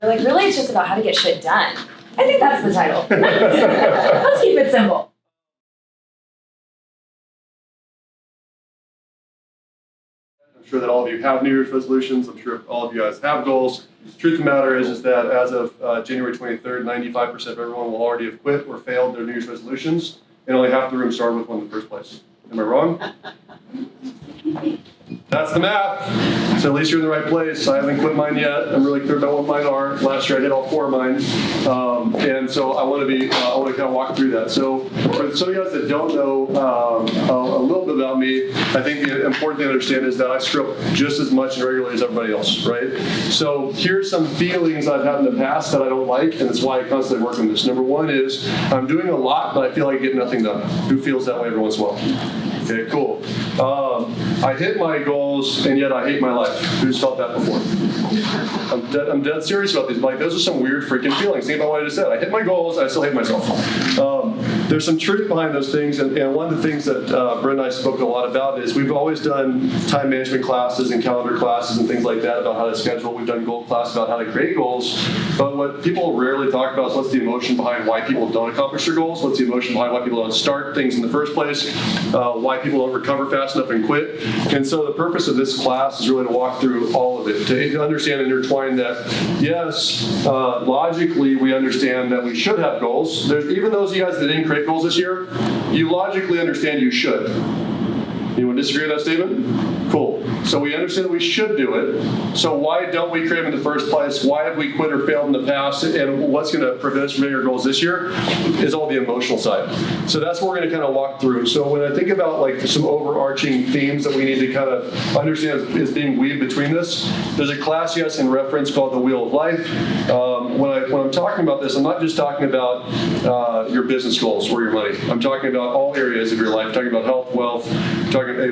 They're like, really, it's just about how to get shit done. I think that's the title. Let's keep it simple. I'm sure that all of you have New Year's resolutions. I'm sure all of you guys have goals. The truth of the matter is that as of January 23rd, 95% of everyone will already have quit or failed their New Year's resolutions, and only half the room started with one in the first place. Am I wrong? That's the math. So at least you're in the right place. I haven't quit mine yet. I'm really clear about what mine are. Last year I did all 4 of mine. And so I want to kind of walk through that. So for some of you guys that don't know a little bit about me, I think the important thing to understand is that I screw up just as much and regularly as everybody else, right? So here's some feelings I've had in the past that I don't like, and that's why I constantly work on this. Number one is I'm doing a lot, but I feel like I get nothing done. Who feels that way every once in a while? Okay, cool. I hit my goals, and yet I hate my life. Who's felt that before? I'm dead serious about these. Like, those are some weird freaking feelings. Think about what I just said. I hit my goals, I still hate myself. There's some truth behind those things, and one of the things that Brynn and I spoke a lot about is we've always done time management classes and calendar classes and things like that about how to schedule. We've done goal classes about how to create goals. But what people rarely talk about is what's the emotion behind why people don't accomplish their goals, what's the emotion behind why people don't start things in the first place, why people don't recover fast enough and quit. And so the purpose of this class is really to walk through all of it, to understand and intertwine that, yes, logically we understand that we should have goals. There's even those of you guys that didn't create goals this year, you logically understand you should. Anyone disagree with that statement? Cool. So we understand that we should do it. So why don't we create them in the first place? Why have we quit or failed in the past? And what's going to prevent us from hitting our goals this year is all the emotional side. So that's what we're going to kind of walk through. So when I think about like some overarching themes that we need to kind of understand is being weaved between this, there's a class you guys can reference called The Wheel of Life. When I'm talking about this, I'm not just talking about your business goals or your money. I'm talking about all areas of your life. I'm talking about health, wealth,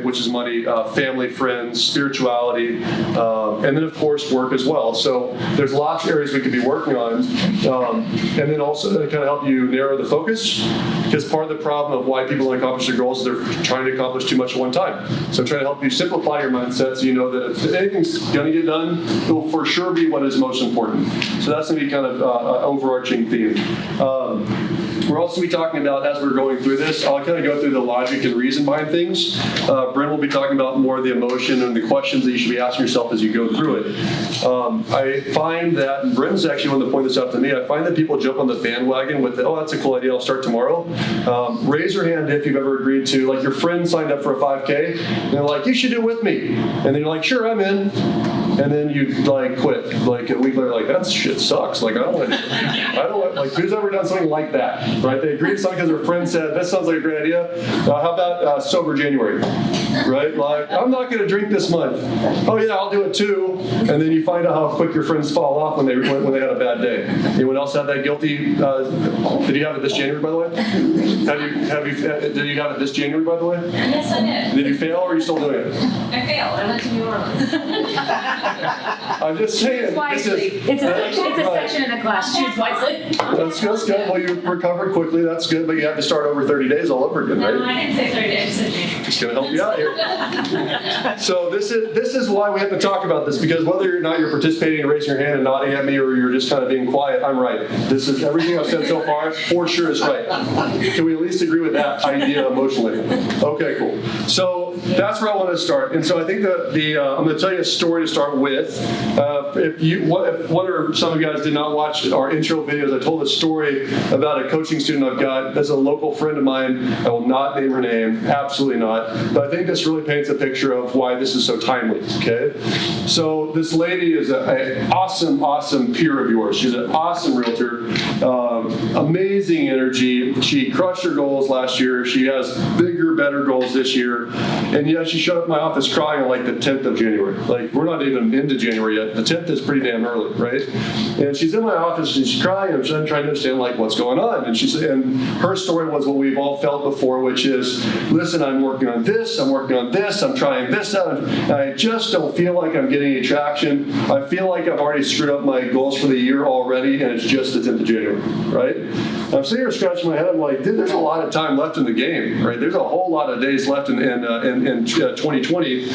which is money, family, friends, spirituality, and then of course work as well. So there's lots of areas we could be working on, and then also to kind of help you narrow the focus, because part of the problem of why people don't accomplish their goals is they're trying to accomplish too much at one time. So I'm trying to help you simplify your mindset so you know that if anything's going to get done, it will for sure be what is most important. So that's going to be kind of an overarching theme. We're also be talking about, as we're going through this, I'll kind of go through the logic and reason behind things. Brynn will be talking about more of the emotion and the questions that you should be asking yourself as you go through it. I find that, and Brynn's actually one to point this out to me, I find that people jump on the bandwagon with, oh, that's a cool idea, I'll start tomorrow. Raise your hand if you've ever agreed to, like your friend signed up for a 5K, and they're like, you should do it with me. And then you're like, sure, I'm in. And then you like quit. Like a week later, like that shit sucks. Like I don't want, like who's ever done something like that, right? They agreed to something because their friend said, this sounds like a great idea. How about sober January, right? Like I'm not going to drink this month. Oh yeah, I'll do it too. And then you find out how quick your friends fall off when they had a bad day. Anyone else have that guilty? Did you have it this January, by the way? Did you have it this January, by the way? Yes, I did. Did you fail, or are you still doing it? I failed. I went to New Orleans. I'm just saying. It's a section in the class. Choose wisely. That's good. Well, you recovered quickly. That's good. But you have to start over 30 days all over again, right? No, I didn't say 30 days. I said January. Just going to help you out here. So this is why we have to talk about this, because whether or not you're participating and raising your hand and nodding at me, or you're just kind of being quiet, I'm right. This is everything I've said so far for sure is right. Can we at least agree with that idea emotionally? Okay, cool. So that's where I want to start. And so I think that I'm going to tell you a story to start with. If one or some of you guys did not watch our intro videos, I told a story about a coaching student I've got that's a local friend of mine. I will not name her name, absolutely not. But I think this really paints a picture of why this is so timely, okay? So this lady is an awesome peer of yours. She's an awesome realtor, amazing energy. She crushed her goals last year. She has bigger, better goals this year. And yet she showed up at my office crying on like the 10th of January. Like we're not even into January yet. The 10th is pretty damn early, right? And she's in my office and she's crying. I'm trying to understand like what's going on. And her story was what we've all felt before, which is, listen, I'm working on this, I'm trying this out, and I just don't feel like I'm getting any traction. I feel like I've already screwed up my goals for the year already, and it's just the 10th of January, right? I'm sitting here scratching my head. I'm like, dude, there's a lot of time left in the game, right? There's a whole lot of days left in in 2020.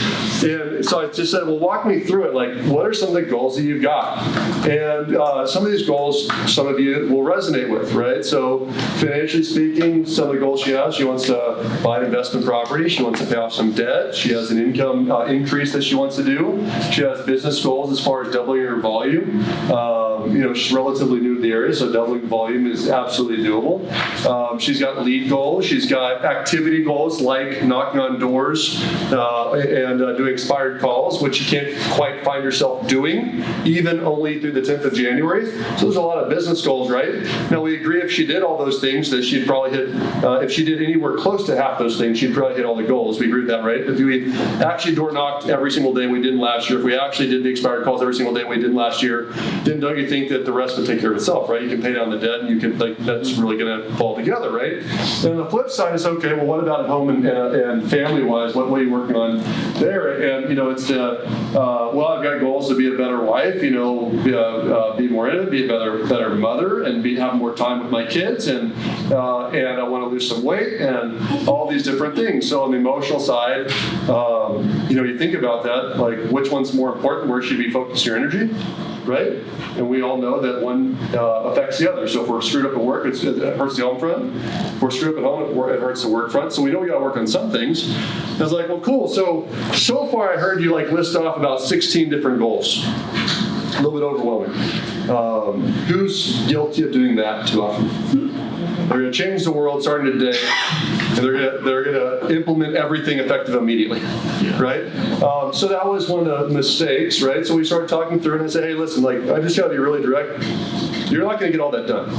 And so I just said, well, walk me through it. Like, what are some of the goals that you've got? And some of these goals, some of you will resonate with, right? So financially speaking, some of the goals she has, she wants to buy an investment property. She wants to pay off some debt. She has an income increase that she wants to do. She has business goals as far as doubling her volume. She's relatively new to the area, so doubling volume is absolutely doable. She's got lead goals. She's got activity goals like knocking on doors and doing expired calls, which you can't quite find yourself doing, even only through the 10th of January. So there's a lot of business goals, right? Now, we agree if she did all those things, that she'd probably hit, if she did anywhere close to half those things, she'd probably hit all the goals. We agree with that, right? If we actually door knocked every single day we didn't last year, if we actually did the expired calls every single day we didn't last year, then don't you think that the rest would take care of itself, right? You can pay down the debt and you can, that's really going to fall together, right? And the flip side is, okay, well, what about at home and family-wise? What are you working on there? And, it's well, I've got goals to be a better wife, be more in it, be a better mother, and have more time with my kids, and I want to lose some weight, and all these different things. So on the emotional side, you think about that, like which one's more important, where should you be focusing your energy, right? And we all know that one affects the other. So if we're screwed up at work, it hurts the home front. If we're screwed up at home, it hurts the work front. So we know we got to work on some things. I was like, well, cool. So far I heard you list off about 16 different goals. A little bit overwhelming. Who's guilty of doing that too often? They're going to change the world starting today, and they're going to implement everything effective immediately, right? So that was one of the mistakes, right? So we started talking through, and I said, hey, listen, I just got to be really direct. You're not going to get all that done.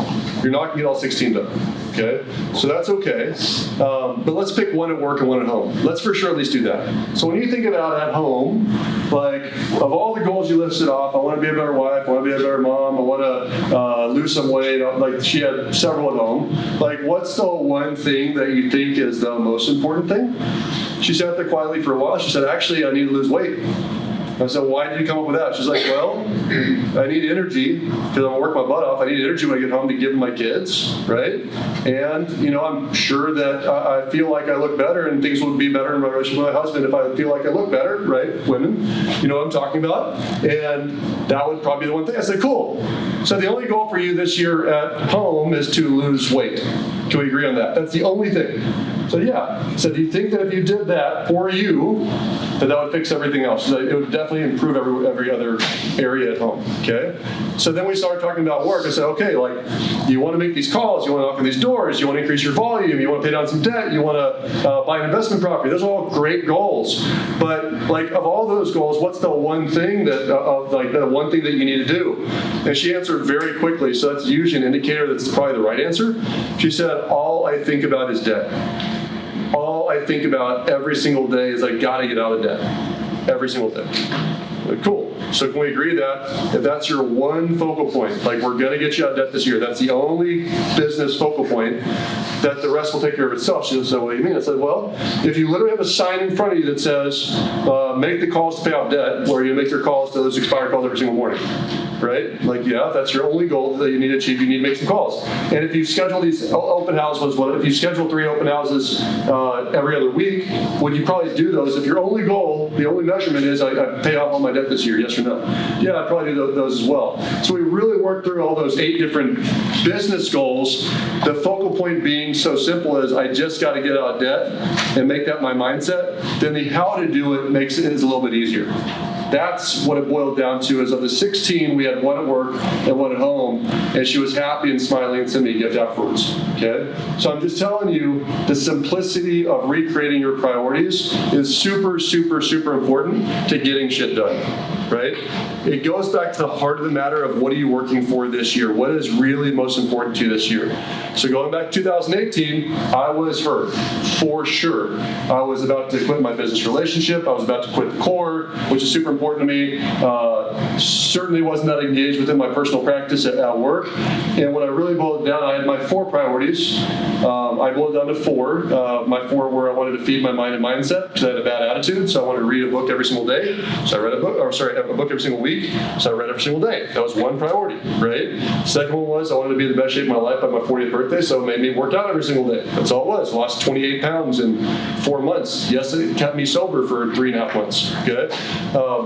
You're not going to get all 16 done, okay? So that's okay. But let's pick one at work and one at home. Let's for sure at least do that. So when you think about at home, of all the goals you listed off, I want to be a better wife, I want to be a better mom, I want to lose some weight, she had several at home. What's the one thing that you think is the most important thing? She sat there quietly for a while. She said, actually, I need to lose weight. I said, why did you come up with that? She's like, well, I need energy because I'm going to work my butt off. I need energy when I get home to give to my kids, right? And, I'm sure that I feel like I look better and things would be better in my relationship with my husband if I feel like I look better, right? Women, you know what I'm talking about? And that would probably be the one thing. I said, cool. So the only goal for you this year at home is to lose weight. Can we agree on that? That's the only thing. So yeah. So do you think that if you did that for you, that would fix everything else? So it would definitely improve every other area at home, okay? So then we started talking about work. I said, okay, you want to make these calls, you want to knock on these doors, you want to increase your volume, you want to pay down some debt, you want to buy an investment property. Those are all great goals. But of all those goals, what's the one thing the one thing that you need to do? And she answered very quickly, so that's usually an indicator that's probably the right answer. She said, all I think about is debt. All I think about every single day is I got to get out of debt. Every single day. Cool. So can we agree that if that's your one focal point, we're going to get you out of debt this year, that's the only business focal point, that the rest will take care of itself? She said, what do you mean? I said, well, if you literally have a sign in front of you that says, make the calls to pay off debt, or you make your calls to those expired calls every single morning, right? Yeah, that's your only goal that you need to achieve. You need to make some calls. And if you schedule these open houses, if you schedule 3 open houses every other week, would you probably do those? If your only goal, the only measurement is I pay off all my debt this year, yes or no? Yeah, I'd probably do those as well. So we really worked through all those 8 different business goals. The focal point being so simple as I just got to get out of debt and make that my mindset. Then the how to do it is a little bit easier. That's what it boiled down to. Is of the 16, we had one at work and one at home, and she was happy and smiling and sent me a gift afterwards. Okay? So I'm just telling you, the simplicity of recreating your priorities is super, super, super important to getting shit done. Right? It goes back to the heart of the matter of what are you working for this year? What is really most important to you this year? So going back to 2018, I was hurt, for sure. I was about to quit my business relationship. I was about to quit the core, which is super important to me. Certainly wasn't that engaged within my personal practice at work. And when I really boiled it down, I had my 4 priorities. I boiled it down to 4. My 4 were I wanted to feed my mind and mindset because I had a bad attitude, so I wanted to read a book every single day. So I read a book, a book every single week, so I read every single day. That was one priority, right? Second one was I wanted to be in the best shape of my life by my 40th birthday, so it made me work out every single day. That's all it was. Lost 28 pounds in 4 months. Yes, it kept me sober for 3.5 months, okay?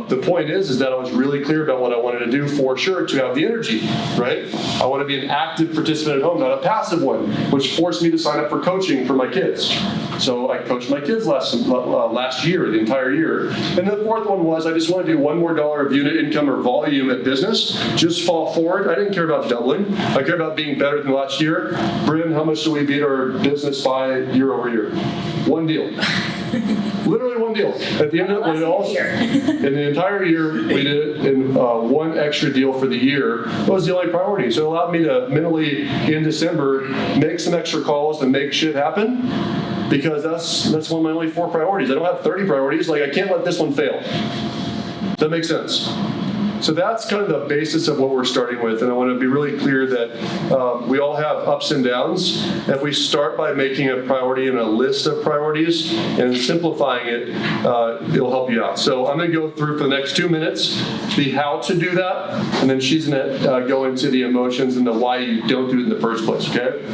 The point is that I was really clear about what I wanted to do for sure to have the energy, right? I want to be an active participant at home, not a passive one, which forced me to sign up for coaching for my kids. So I coached my kids last year, the entire year. And the fourth one was I just want to do $1 more of unit income or volume at business, just fall forward. I didn't care about doubling. I care about being better than last year. Brynn, how much do we beat our business by year over year? One deal. Literally one deal. At the end of it, in the entire year, we did it in one extra deal for the year. That was the only priority. So it allowed me to mentally, in December, make some extra calls and make shit happen, because that's one of my only 4 priorities. I don't have 30 priorities. Like, I can't let this one fail. Does that make sense? So that's kind of the basis of what we're starting with, and I want to be really clear that we all have ups and downs. If we start by making a priority and a list of priorities and simplifying it, it'll help you out. So I'm going to go through for the next 2 minutes the how to do that, and then she's going to go into the emotions and the why you don't do it in the first place, okay?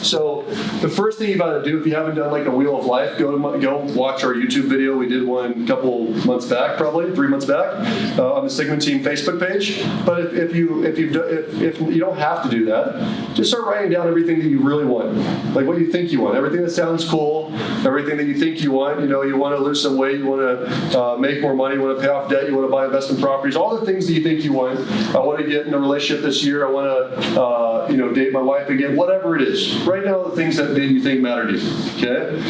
So the first thing you got to do, if you haven't done like a Wheel of Life, go watch our YouTube video. We did one a couple months back, probably 3 months back, on the Sigman team Facebook page. But if you don't have to do that, just start writing down everything that you really want, like what you think you want, everything that sounds cool, everything that you think you want. You know, you want to lose some weight, you want to make more money, you want to pay off debt, you want to buy investment properties, all the things that you think you want. I want to get in a relationship this year. I want to date my wife again. Whatever it is. Write down the things that you think matter to you, okay?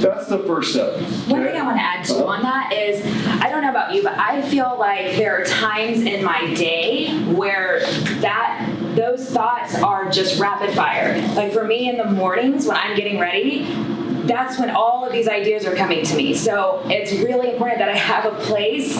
That's the first step. Okay? One thing I want to add too on that is, I don't know about you, but I feel like there are times in my day where those thoughts are just rapid fire. Like for me in the mornings when I'm getting ready, that's when all of these ideas are coming to me. So it's really important that I have a place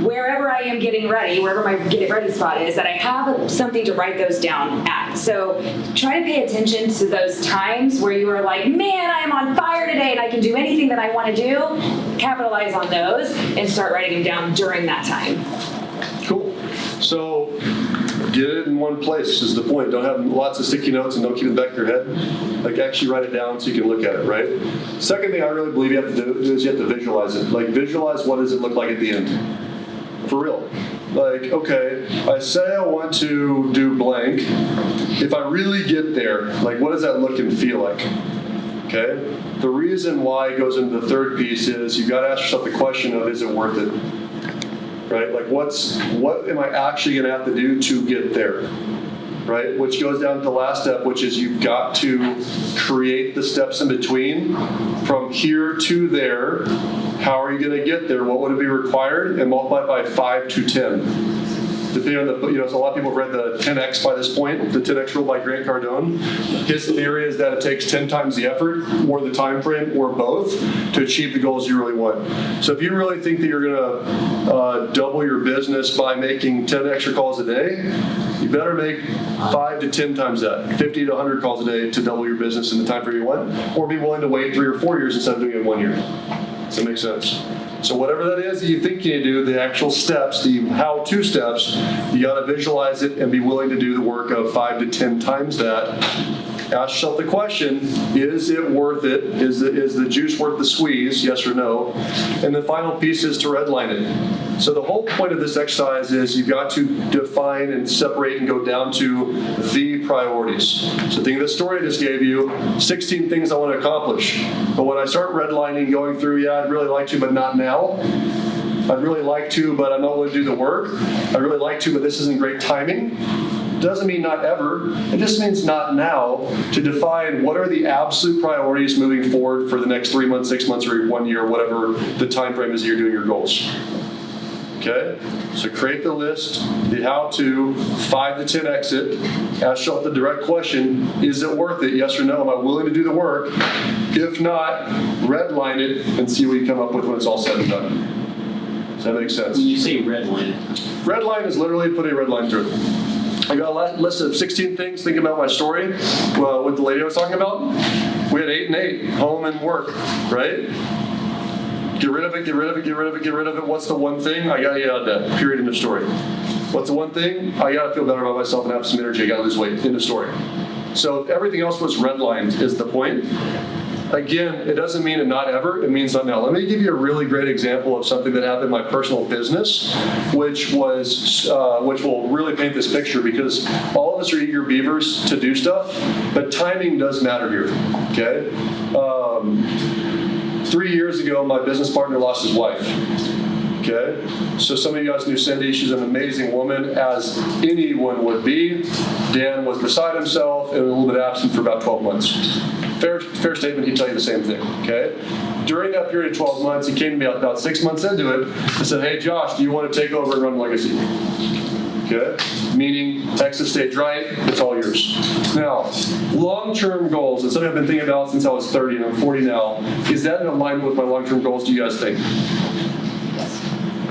wherever I am getting ready, wherever my get it ready spot is, that I have something to write those down at. So try to pay attention to those times where you are like, man, I am on fire today and I can do anything that I want to do. Capitalize on those and start writing them down during that time. Cool. So get it in one place is the point. Don't have lots of sticky notes and don't keep it in the back of your head. Like, actually write it down so you can look at it, right? Second thing I really believe you have to do is you have to visualize it. Like, visualize what does it look like at the end. For real. Like, okay, I say I want to do blank. If I really get there, like, what does that look and feel like? Okay? The reason why goes into the third piece is you've got to ask yourself the question of, is it worth it? Right? Like, what am I actually going to have to do to get there? Right? Which goes down to the last step, which is you've got to create the steps in between from here to there. How are you going to get there? What would it be required? And multiply it by 5 to 10. Depending on the, so a lot of people have read the 10X by this point, the 10X rule by Grant Cardone. His theory is that it takes 10 times the effort or the time frame or both to achieve the goals you really want. So if you really think that you're going to double your business by making 10 extra calls a day, you better make 5 to 10 times that, 50 to 100 calls a day to double your business in the time frame you want, or be willing to wait 3 or 4 years instead of doing it in 1 year. Does that make sense? So whatever that is that you think you do, the actual steps, the how-to steps, you got to visualize it and be willing to do the work of 5 to 10 times that. Ask yourself the question, is it worth it? Is the juice worth the squeeze? Yes or no? And the final piece is to redline it. So the whole point of this exercise is you've got to define and separate and go down to the priorities. So think of the story I just gave you, 16 things I want to accomplish. But when I start redlining, going through, yeah, I'd really like to, but not now. I'd really like to, but I'm not willing to do the work. I'd really like to, but this isn't great timing. Doesn't mean not ever. It just means not now, to define what are the absolute priorities moving forward for the next 3 months, 6 months, or 1 year, whatever the time frame is that you're doing your goals. Okay? So create the list, the how-to, 5 to 10 exit. Ask yourself the direct question, is it worth it? Yes or no? Am I willing to do the work? If not, redline it and see what you come up with when it's all said and done. Does that make sense? When you say redline, redline is literally put a red line through it. I got a list of 16 things. Think about my story with the lady I was talking about. We had 8 and 8, home and work, right? Get rid of it, get rid of it, get rid of it, get rid of it. What's the one thing? I gotta get out of that. Period, end of story. What's the one thing? I gotta feel better about myself and have some energy. I gotta lose weight, end of story. So everything else was redlined is the point. Again, it doesn't mean a not ever, it means not now. Let me give you a really great example of something that happened in my personal business, which will really paint this picture, because all of us are eager beavers to do stuff, but timing does matter here, okay? 3 years ago, my business partner lost his wife. Okay, so some of you guys knew Cindy. She's an amazing woman, as anyone would be. Dan was beside himself and a little bit absent for about 12 months. Fair statement, he'd tell you the same thing, okay? During that period of 12 months, he came to me about 6 months into it and said, hey, Josh, do you want to take over and run Legacy? Okay, meaning Texas stay dry, it's all yours. Now, long-term goals, and something I've been thinking about since I was 30 and I'm 40 now, is that in alignment with my long-term goals, do you guys think?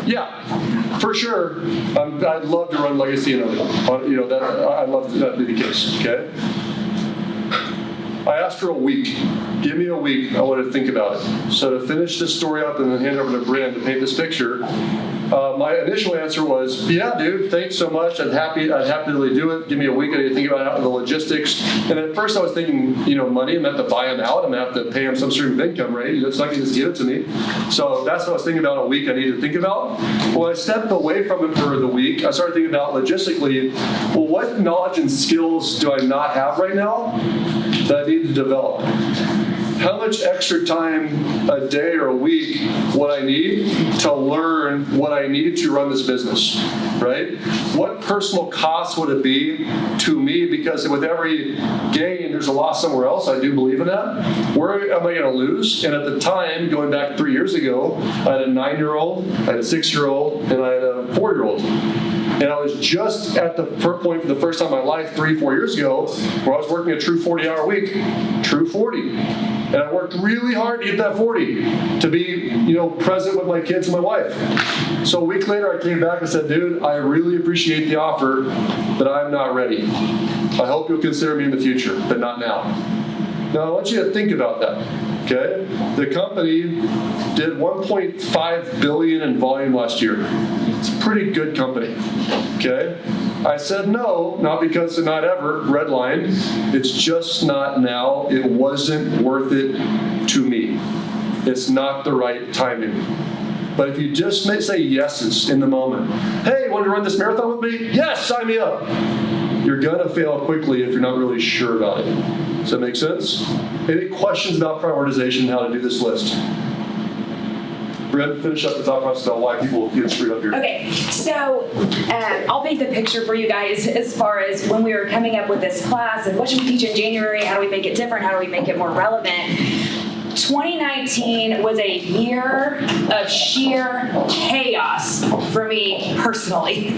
Yeah, for sure. I'd love to run Legacy and I'd love that to be the case, okay? I asked for a week. Give me a week. I want to think about it. So to finish this story up and then hand it over to Brynn to paint this picture, my initial answer was, yeah, dude, thanks so much. I'd happily do it. Give me a week. I need to think about the logistics. And at first I was thinking, money. I'm going to have to buy him out. I'm going to have to pay him some stream of income, right? It's not going to just give it to me. So that's what I was thinking about a week I needed to think about. Well, I stepped away from it for the week. I started thinking about logistically, well, what knowledge and skills do I not have right now that I need to develop? How much extra time a day or a week would I need to learn what I need to run this business, right? What personal cost would it be to me? Because with every gain, there's a loss somewhere else. I do believe in that. Where am I going to lose? And at the time, going back 3 years ago, I had a 9-year-old, I had a 6-year-old, and I had a 4-year-old. And I was just at the point for the first time in my life 3-4 years ago where I was working a true 40-hour week, true 40. And I worked really hard to get that 40, to be, present with my kids and my wife. So a week later, I came back and said, dude, I really appreciate the offer, but I'm not ready. I hope you'll consider me in the future, but not now. Now, I want you to think about that, okay? The company did $1.5 billion in volume last year. It's a pretty good company, okay? I said no, not because it's not ever, red line. It's just not now. It wasn't worth it to me. It's not the right timing. But if you just say yeses in the moment, hey, want to run this marathon with me? Yes, sign me up. You're gonna fail quickly if you're not really sure about it. Does that make sense? Any questions about prioritization and how to do this list? We're going to finish up the thought process about why people get screwed up here. Okay, so I'll paint the picture for you guys as far as when we were coming up with this class and what should we teach in January, how do we make it different, how do we make it more relevant. 2019 was a year of sheer chaos for me personally.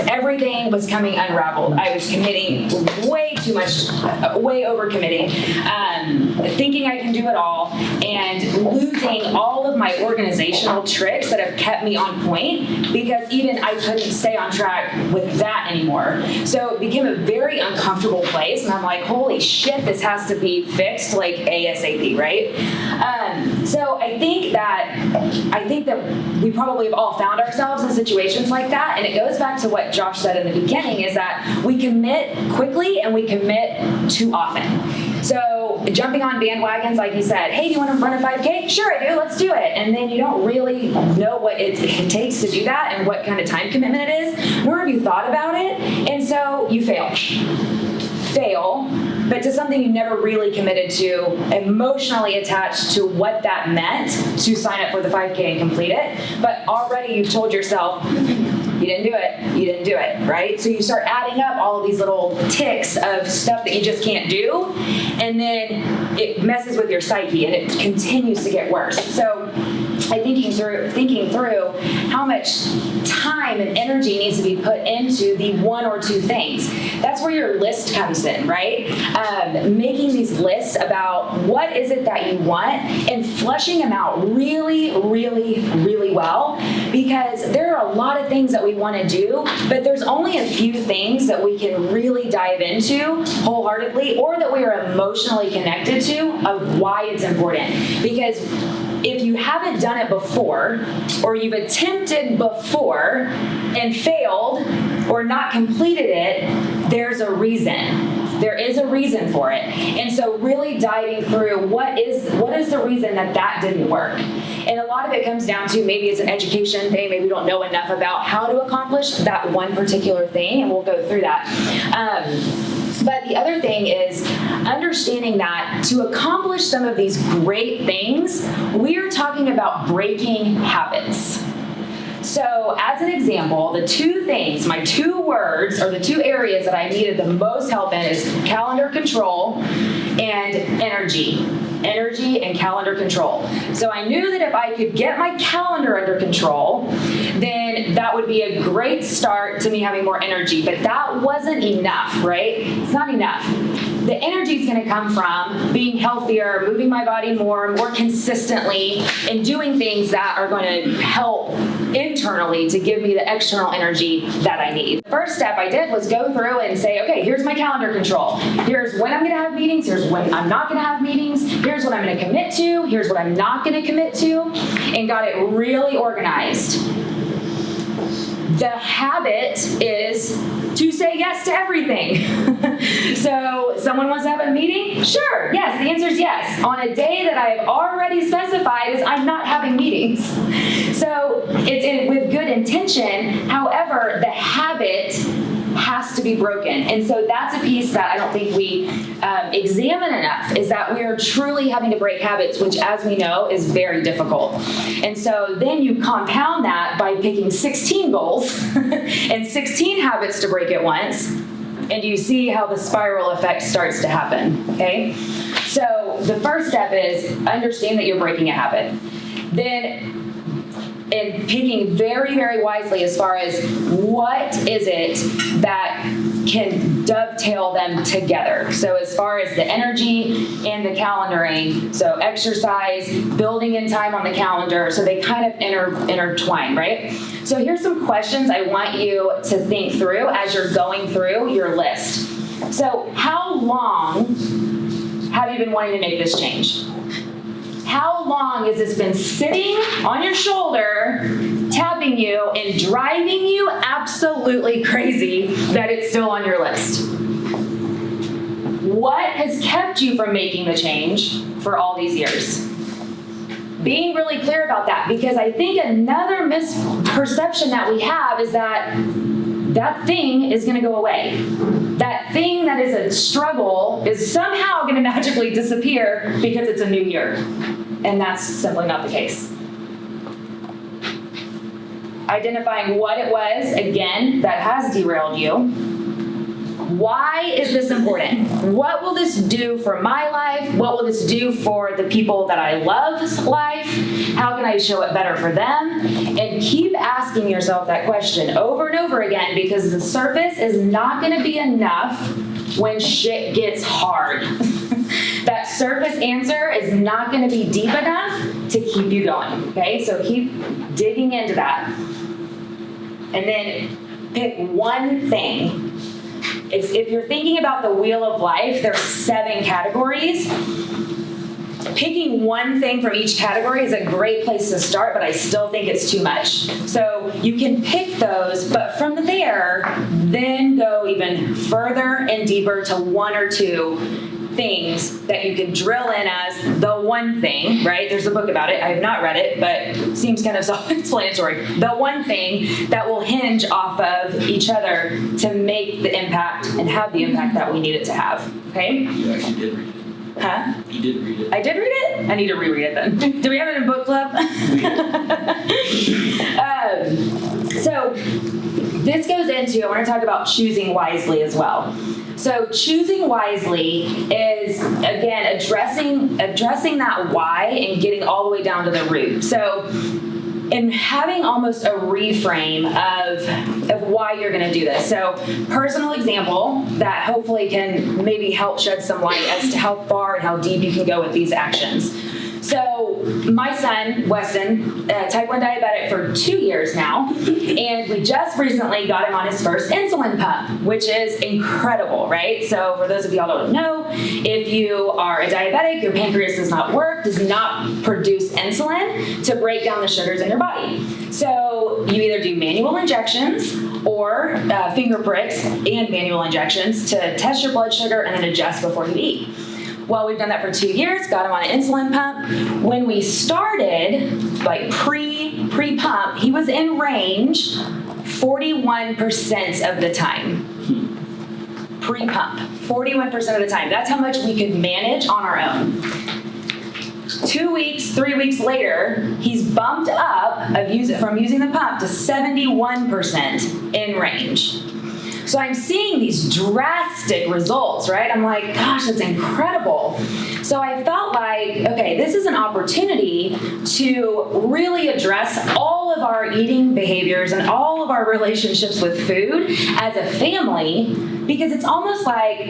Everything was coming unraveled. I was committing way too much, way over committing, thinking I can do it all, and losing all of my organizational tricks that have kept me on point because even I couldn't stay on track with that anymore. So it became a very uncomfortable place, and I'm like, holy shit, this has to be fixed like ASAP, right? So I think that we probably have all found ourselves in situations like that, and it goes back to what Josh said in the beginning, is that we commit quickly and we commit too often. So jumping on bandwagons, like you said, hey, do you want to run a 5K? Sure, I do. Let's do it. And then you don't really know what it takes to do that and what kind of time commitment it is, nor have you thought about it. And so you fail, but to something you never really committed to, emotionally attached to what that meant to sign up for the 5K and complete it. But already you've told yourself, you didn't do it, right? So you start adding up all of these little ticks of stuff that you just can't do, and then it messes with your psyche and it continues to get worse. So thinking through how much time and energy needs to be put into the one or two things. That's where your list comes in, right? Making these lists about what is it that you want and flushing them out really, really, really well, because there are a lot of things that we want to do, but there's only a few things that we can really dive into wholeheartedly or that we are emotionally connected to of why it's important. Because if you haven't done it before, or you've attempted before and failed or not completed it, there's a reason. There is a reason for it. And so really diving through what is the reason that didn't work. And a lot of it comes down to maybe it's an education thing, maybe we don't know enough about how to accomplish that one particular thing, and we'll go through that. But the other thing is understanding that to accomplish some of these great things, we're talking about breaking habits. So as an example, the two things, my two words, or the two areas that I needed the most help in is calendar control and energy. Energy and calendar control. So I knew that if I could get my calendar under control, then that would be a great start to me having more energy. But that wasn't enough, right? It's not enough. The energy is going to come from being healthier, moving my body more consistently, and doing things that are going to help internally to give me the external energy that I need. The first step I did was go through and say, okay, here's my calendar control. Here's when I'm going to have meetings. Here's when I'm not going to have meetings. Here's what I'm going to commit to. Here's what I'm not going to commit to, and got it really organized. The habit is to say yes to everything. So someone wants to have a meeting? Sure, yes, the answer is yes. On a day that I have already specified is I'm not having meetings. So it's with good intention, however, the habit has to be broken. And so that's a piece that I don't think we examine enough, is that we are truly having to break habits, which, as we know, is very difficult. And so then you compound that by picking 16 goals and 16 habits to break at once, and you see how the spiral effect starts to happen, okay? So the first step is understand that you're breaking a habit. Then, and picking very, very wisely as far as what is it that can dovetail them together. So as far as the energy and the calendaring, so exercise, building in time on the calendar, so they kind of intertwine, right? So here's some questions I want you to think through as you're going through your list. So how long have you been wanting to make this change? How long has this been sitting on your shoulder, tapping you, and driving you absolutely crazy that it's still on your list? What has kept you from making the change for all these years? Being really clear about that, because I think another misperception that we have is that that thing is going to go away. That thing that is a struggle is somehow going to magically disappear because it's a new year. And that's simply not the case. Identifying what it was, again, that has derailed you. Why is this important? What will this do for my life? What will this do for the people that I love's life? How can I show it better for them? And keep asking yourself that question over and over again, because the surface is not going to be enough when shit gets hard. That surface answer is not going to be deep enough to keep you going, okay? So keep digging into that. And then pick one thing. If you're thinking about the wheel of life, there's 7 categories. Picking one thing from each category is a great place to start, but I still think it's too much. So you can pick those, but from there, then go even further and deeper to 1 or 2 things that you can drill in as the one thing, right? There's a book about it. I have not read it, but seems kind of self-explanatory. The one thing that will hinge off of each other to make the impact and have the impact that we need it to have, okay? You actually did read it. Huh? You did read it. I did read it? I need to reread it then. Do we have it in book club? So this goes into, I want to talk about choosing wisely as well. So choosing wisely is, again, addressing that why and getting all the way down to the root. So and having almost a reframe of why you're going to do this. So personal example that hopefully can maybe help shed some light as to how far and how deep you can go with these actions. So my son, Weston, type 1 diabetic for 2 years now, and we just recently got him on his first insulin pump, which is incredible, right? So for those of y'all who don't know, if you are a diabetic, your pancreas does not produce insulin to break down the sugars in your body. So you either do manual injections or finger pricks and manual injections to test your blood sugar and then adjust before you eat. Well, we've done that for 2 years, got him on an insulin pump. When we started, like pre-pump, he was in range 41% of the time. Pre-pump, 41% of the time. That's how much we could manage on our own. 2 weeks, 3 weeks later, he's bumped up from using the pump to 71% in range. So I'm seeing these drastic results, right? I'm like, gosh, that's incredible. So I felt like, okay, this is an opportunity to really address all of our eating behaviors and all of our relationships with food as a family, because it's almost like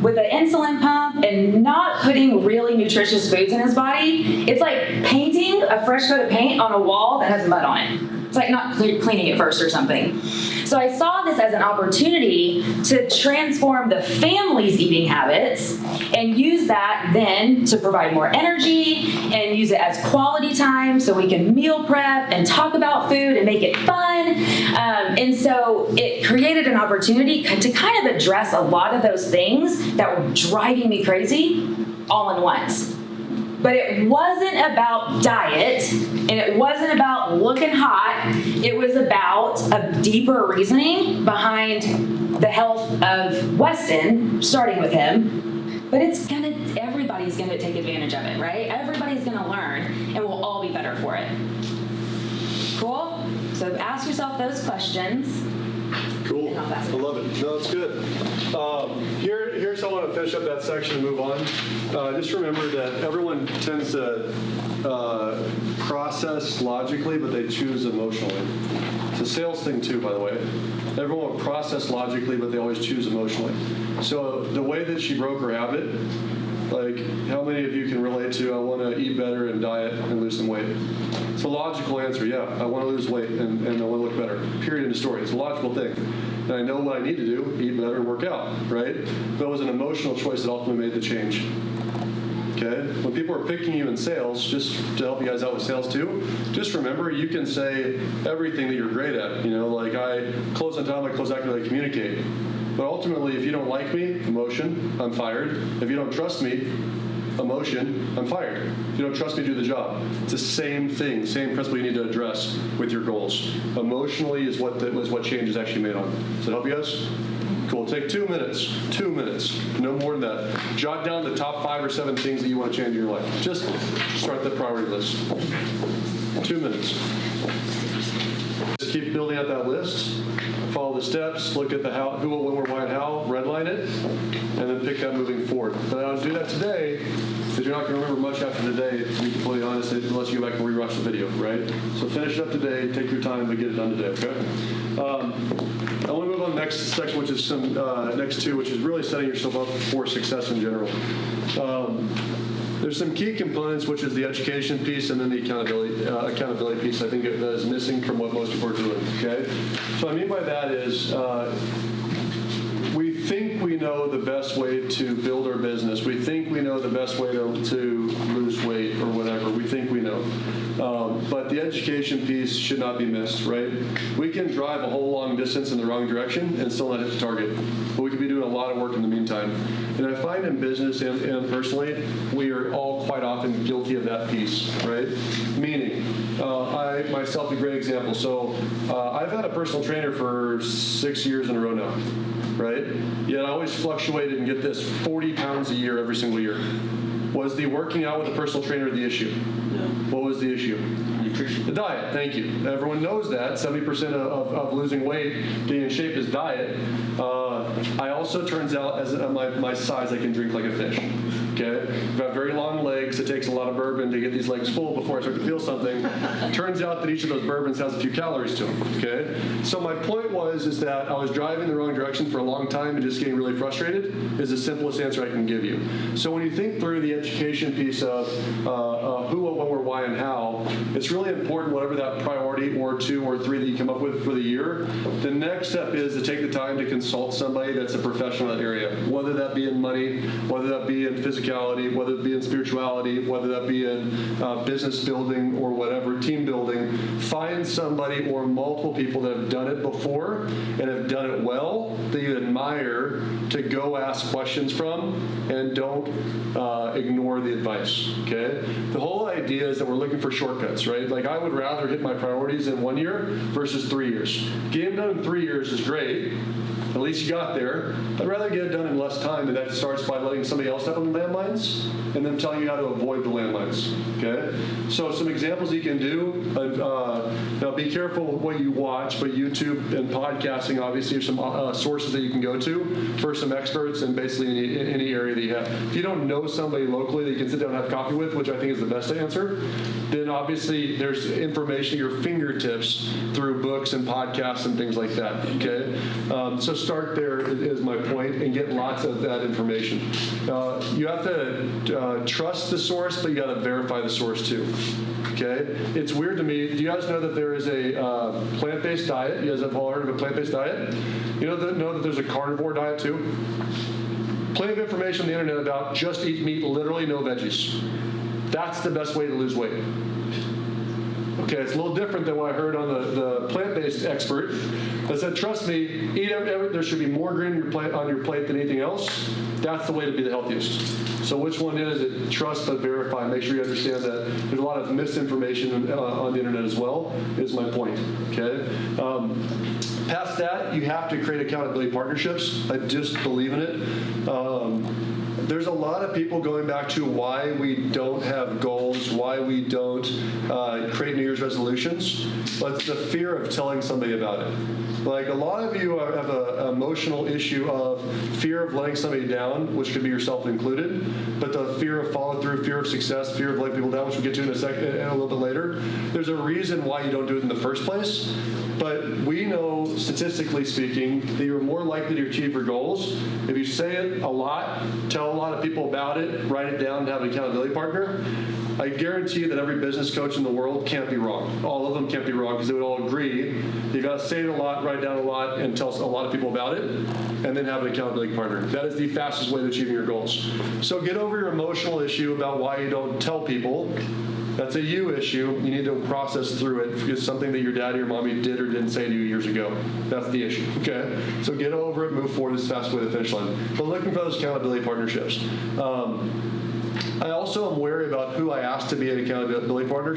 with an insulin pump and not putting really nutritious foods in his body, it's like painting a fresh coat of paint on a wall that has mud on it. It's like not cleaning it first or something. So I saw this as an opportunity to transform the family's eating habits and use that then to provide more energy and use it as quality time so we can meal prep and talk about food and make it fun. And so it created an opportunity to kind of address a lot of those things that were driving me crazy all in once. But it wasn't about diet, and it wasn't about looking hot. It was about a deeper reasoning behind the health of Weston, starting with him. But everybody's gonna take advantage of it, right? Everybody's gonna learn, and we'll all be better for it. Cool? So ask yourself those questions. Cool. I love it. No, that's good. Here's how I want to finish up that section and move on. Just remember that everyone tends to process logically, but they choose emotionally. It's a sales thing too, by the way. Everyone will process logically, but they always choose emotionally. So the way that she broke her habit, like how many of you can relate to, I want to eat better and diet and lose some weight? It's a logical answer, yeah. I want to lose weight and I want to look better. Period, end of story. It's a logical thing. And I know what I need to do, eat better and work out, right? But it was an emotional choice that ultimately made the change. Okay? When people are picking you in sales, just to help you guys out with sales too, just remember you can say everything that you're great at. You know, like I close on time, I close accurately, I communicate. But ultimately, if you don't like me, emotion, I'm fired. If you don't trust me, emotion, I'm fired. If you don't trust me, do the job. It's the same thing, same principle you need to address with your goals. Emotionally is what change is actually made on. Does that help you guys? Cool. Take 2 minutes. 2 minutes. No more than that. Jot down the top 5 or 7 things that you want to change in your life. Just start the priority list. 2 minutes. Just keep building out that list. Follow the steps, look at the how, who, what, when, where, why, and how, redline it, and then pick that moving forward. But I don't do that today, because you're not going to remember much after today, to be completely honest, unless you go back and rewatch the video, right? So finish it up today, take your time, but get it done today, okay? I want to move on to the next section, which is next two, which is really setting yourself up for success in general. There's some key components, which is the education piece and then the accountability piece, I think, that is missing from what most people are doing, okay? So what I mean by that is we think we know the best way to build our business. We think we know the best way to lose weight or whatever. We think we know. But the education piece should not be missed, right? We can drive a whole long distance in the wrong direction and still not hit the target. But we could be doing a lot of work in the meantime. And I find in business and personally, we are all quite often guilty of that piece, right? Meaning, I myself a great example. So I've had a personal trainer for 6 years in a row now, right? Yet I always fluctuated and get this 40 pounds a year every single year. Was the working out with a personal trainer the issue? No. What was the issue? nutrition. The diet, thank you. Everyone knows that. 70% of losing weight, getting in shape is diet. I also, turns out, as my size, I can drink like a fish. Okay? I've got very long legs. It takes a lot of bourbon to get these legs full before I start to feel something. Turns out that each of those bourbons has a few calories to them. Okay? So my point is that I was driving the wrong direction for a long time and just getting really frustrated is the simplest answer I can give you. So when you think through the education piece of who, what, where, why, and how, it's really important, whatever that priority or 2 or 3 that you come up with for the year, the next step is to take the time to consult somebody that's a professional in that area, whether that be in money, whether that be in physicality, whether it be in spirituality, whether that be in business building or whatever, team building. Find somebody or multiple people that have done it before and have done it well that you admire to go ask questions from, and don't ignore the advice, okay? The whole idea is that we're looking for shortcuts, right? Like, I would rather hit my priorities in 1 year versus 3 years. Getting done in 3 years is great. At least you got there. I'd rather get it done in less time, and that starts by letting somebody else have the landmines and then telling you how to avoid the landmines, okay? So some examples you can do, now be careful with what you watch, but YouTube and podcasting obviously are some sources that you can go to for some experts in basically any area that you have. If you don't know somebody locally that you can sit down and have coffee with, which I think is the best answer, then obviously there's information at your fingertips through books and podcasts and things like that, okay? So start there is my point, and get lots of that information. You have to trust the source, but you got to verify the source too. Okay? It's weird to me. Do you guys know that there is a plant-based diet? You guys have all heard of a plant-based diet? You know that there's a carnivore diet too? Plenty of information on the internet about just eat meat, literally no veggies. That's the best way to lose weight. Okay, it's a little different than what I heard on the plant-based expert that said, trust me, there should be more green on your plate than anything else. That's the way to be the healthiest. So which one is it? Trust but verify. Make sure you understand that there's a lot of misinformation on the internet as well, is my point. Okay? Past that, you have to create accountability partnerships. I just believe in it. There's a lot of people going back to why we don't have goals, why we don't create New Year's resolutions, but it's the fear of telling somebody about it. Like, a lot of you have an emotional issue of fear of letting somebody down, which could be yourself included, but the fear of follow through, fear of success, fear of letting people down, which we'll get to in a second and a little bit later. There's a reason why you don't do it in the first place, but we know, statistically speaking, that you're more likely to achieve your goals if you say it a lot, tell a lot of people about it, write it down, and have an accountability partner. I guarantee you that every business coach in the world can't be wrong. All of them can't be wrong, because they would all agree. You got to say it a lot, write it down a lot, and tell a lot of people about it, and then have an accountability partner. That is the fastest way to achieving your goals. So get over your emotional issue about why you don't tell people. That's a you issue. You need to process through it. It's something that your daddy or mommy did or didn't say to you years ago. That's the issue, okay? So get over it, move forward. It's the fastest way to the finish line. But looking for those accountability partnerships. I also am wary about who I ask to be an accountability partner,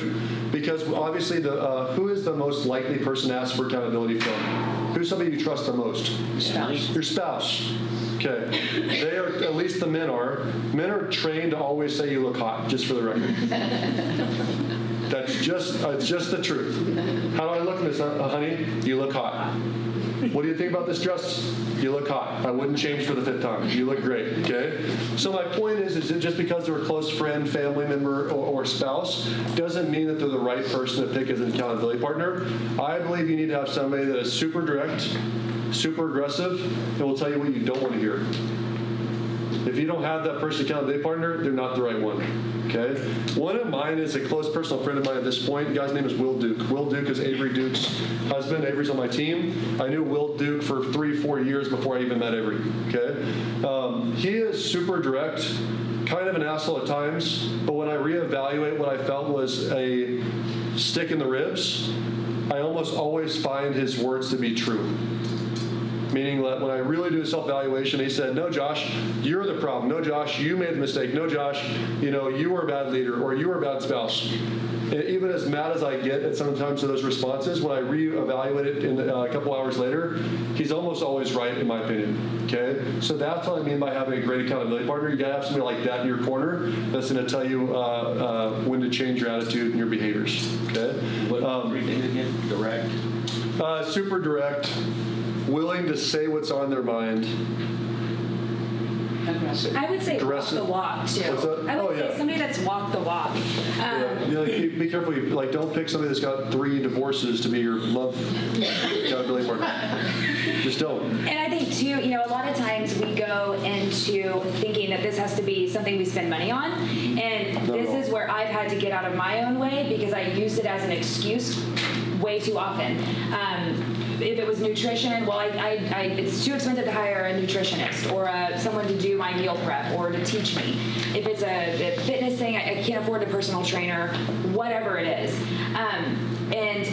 because obviously who is the most likely person to ask for accountability from? Who's somebody you trust the most? Spouse. Your spouse. Okay. They are, at least the men are. Men are trained to always say you look hot, just for the record. That's just the truth. How do I look in this, honey? You look hot. What do you think about this dress? You look hot. I wouldn't change for the 5th time. You look great, okay? So my point is that just because they're a close friend, family member, or spouse, doesn't mean that they're the right person to pick as an accountability partner. I believe you need to have somebody that is super direct, super aggressive, and will tell you what you don't want to hear. If you don't have that person accountability partner, they're not the right one. Okay? One of mine is a close personal friend of mine at this point. The guy's name is Will Duke. Will Duke is Avery Duke's husband. Avery's on my team. I knew Will Duke for 3-4 years before I even met Avery. Okay? He is super direct, kind of an asshole at times, but when I reevaluate what I felt was a stick in the ribs, I almost always find his words to be true. Meaning that when I really do a self-evaluation, he said, no, Josh, you're the problem. No, Josh, you made the mistake. No, Josh, you were a bad leader or you were a bad spouse. And even as mad as I get at sometimes to those responses, when I reevaluate it in a couple hours later, he's almost always right in my opinion. Okay, so that's what I mean by having a great accountability partner. You gotta have somebody like that in your corner that's going to tell you when to change your attitude and your behaviors. Okay. What three things again? Direct. Super direct, willing to say what's on their mind. I would say walk Aggressive. the walk too. What's that? I would Oh, say yeah. somebody that's walked the walk. Be careful. Don't pick somebody that's got 3 divorces to be your love accountability partner. Just don't. And I think too, a lot of times we go into thinking that this has to be something we spend money on, and this is where I've had to get out of my own way because I used it as an excuse way too often. If it was nutrition, well, it's too expensive to hire a nutritionist or someone to do my meal prep or to teach me. If it's a fitness thing, I can't afford a personal trainer, whatever it is. And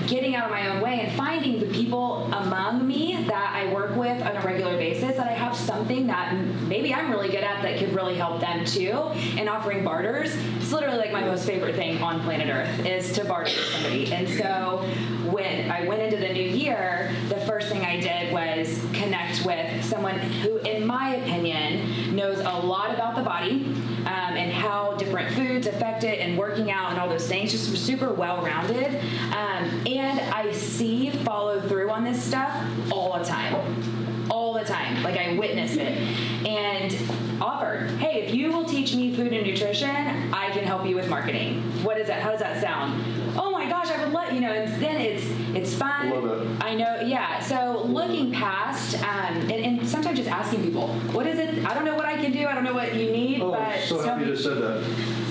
getting out of my own way and finding the people among me that I work with on a regular basis that I have something that maybe I'm really good at that could really help them too, and offering barters. It's literally like my most favorite thing on planet Earth is to barter with somebody. And so when I went into the new year, the first thing I did was connect with someone who, in my opinion, knows a lot about the body and how different foods affect it and working out and all those things, just super well-rounded. And I see follow through on this stuff all the time. Like I witness it and offered, hey, if you will teach me food and nutrition, I can help you with marketing. What is that? How does that sound? Oh my gosh, I would love, and then it's fun. I love it. I know, yeah. So looking past, and sometimes just asking people, what is it? I don't know what I can do. I don't know what you need, Oh, but I'm so tell happy me. you just said that.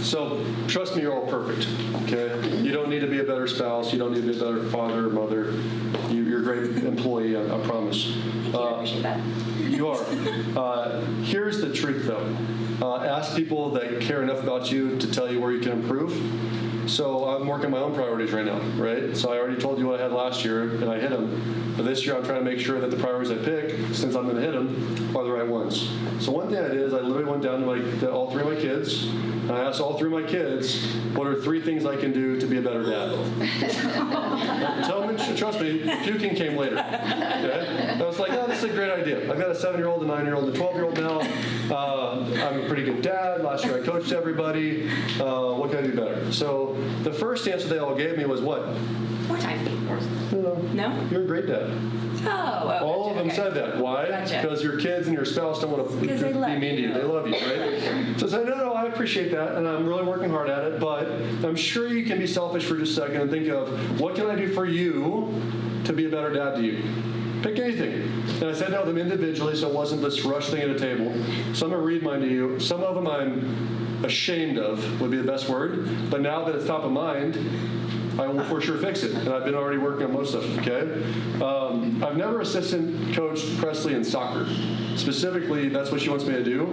So trust me, you're all perfect. Okay, you don't need to be a better spouse. You don't need to be a better father or mother. You're a great employee. I promise. Thank you, I appreciate that. You are. Here's the truth, though. Ask people that care enough about you to tell you where you can improve. So I'm working my own priorities right now, right? So I already told you what I had last year, and I hit them. But this year, I'm trying to make sure that the priorities I pick, since I'm going to hit them, are the right ones. So one thing I did is I literally went down to all 3 of my kids, and I asked all 3 of my kids, what are 3 things I can do to be a better dad? Tell them, trust me, puking came later. Okay? I was like, oh, this is a great idea. I've got a 7-year-old, a 9-year-old, and a 12-year-old now. I'm a pretty good dad. Last year I coached everybody. What can I do better? So the first answer they all gave me was what? More time. No? You're a great dad. Oh, All of them okay. said that. Why? Gotcha. Because your kids and your spouse don't want to be Because they love mean to you. you. They love you, right? So I said, no, I appreciate that, and I'm really working hard at it, but I'm sure you can be selfish for just a second and think of, what can I do for you to be a better dad to you? Pick anything. And I said no to them individually, so it wasn't this rush thing at a table. So I'm going to read mine to you. Some of them I'm ashamed of, would be the best word, but now that it's top of mind, I will for sure fix it, and I've been already working on most of it, okay? I've never assistant coached Presley in soccer. Specifically, that's what she wants me to do,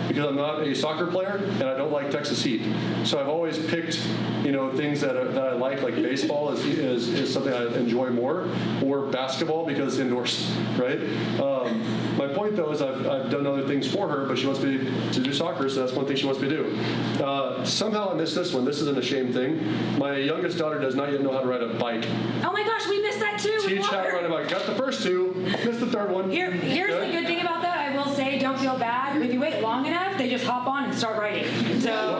because I'm not a soccer player, and I don't like Texas Heat. So I've always picked, things that I like baseball is something I enjoy more, or basketball because it's indoors, right? My point, though, is I've done other things for her, but she wants me to do soccer, so that's one thing she wants me to do. Somehow I missed this one. This isn't a shame thing. My youngest daughter does not yet know how to ride a bike. Oh my gosh, we missed that too. with Teach how to Walker. ride a bike. Got the first 2, missed the third one. Here's Okay? the good thing about that. I will say, don't feel bad. If you wait long enough, they just hop on and start riding. So Well,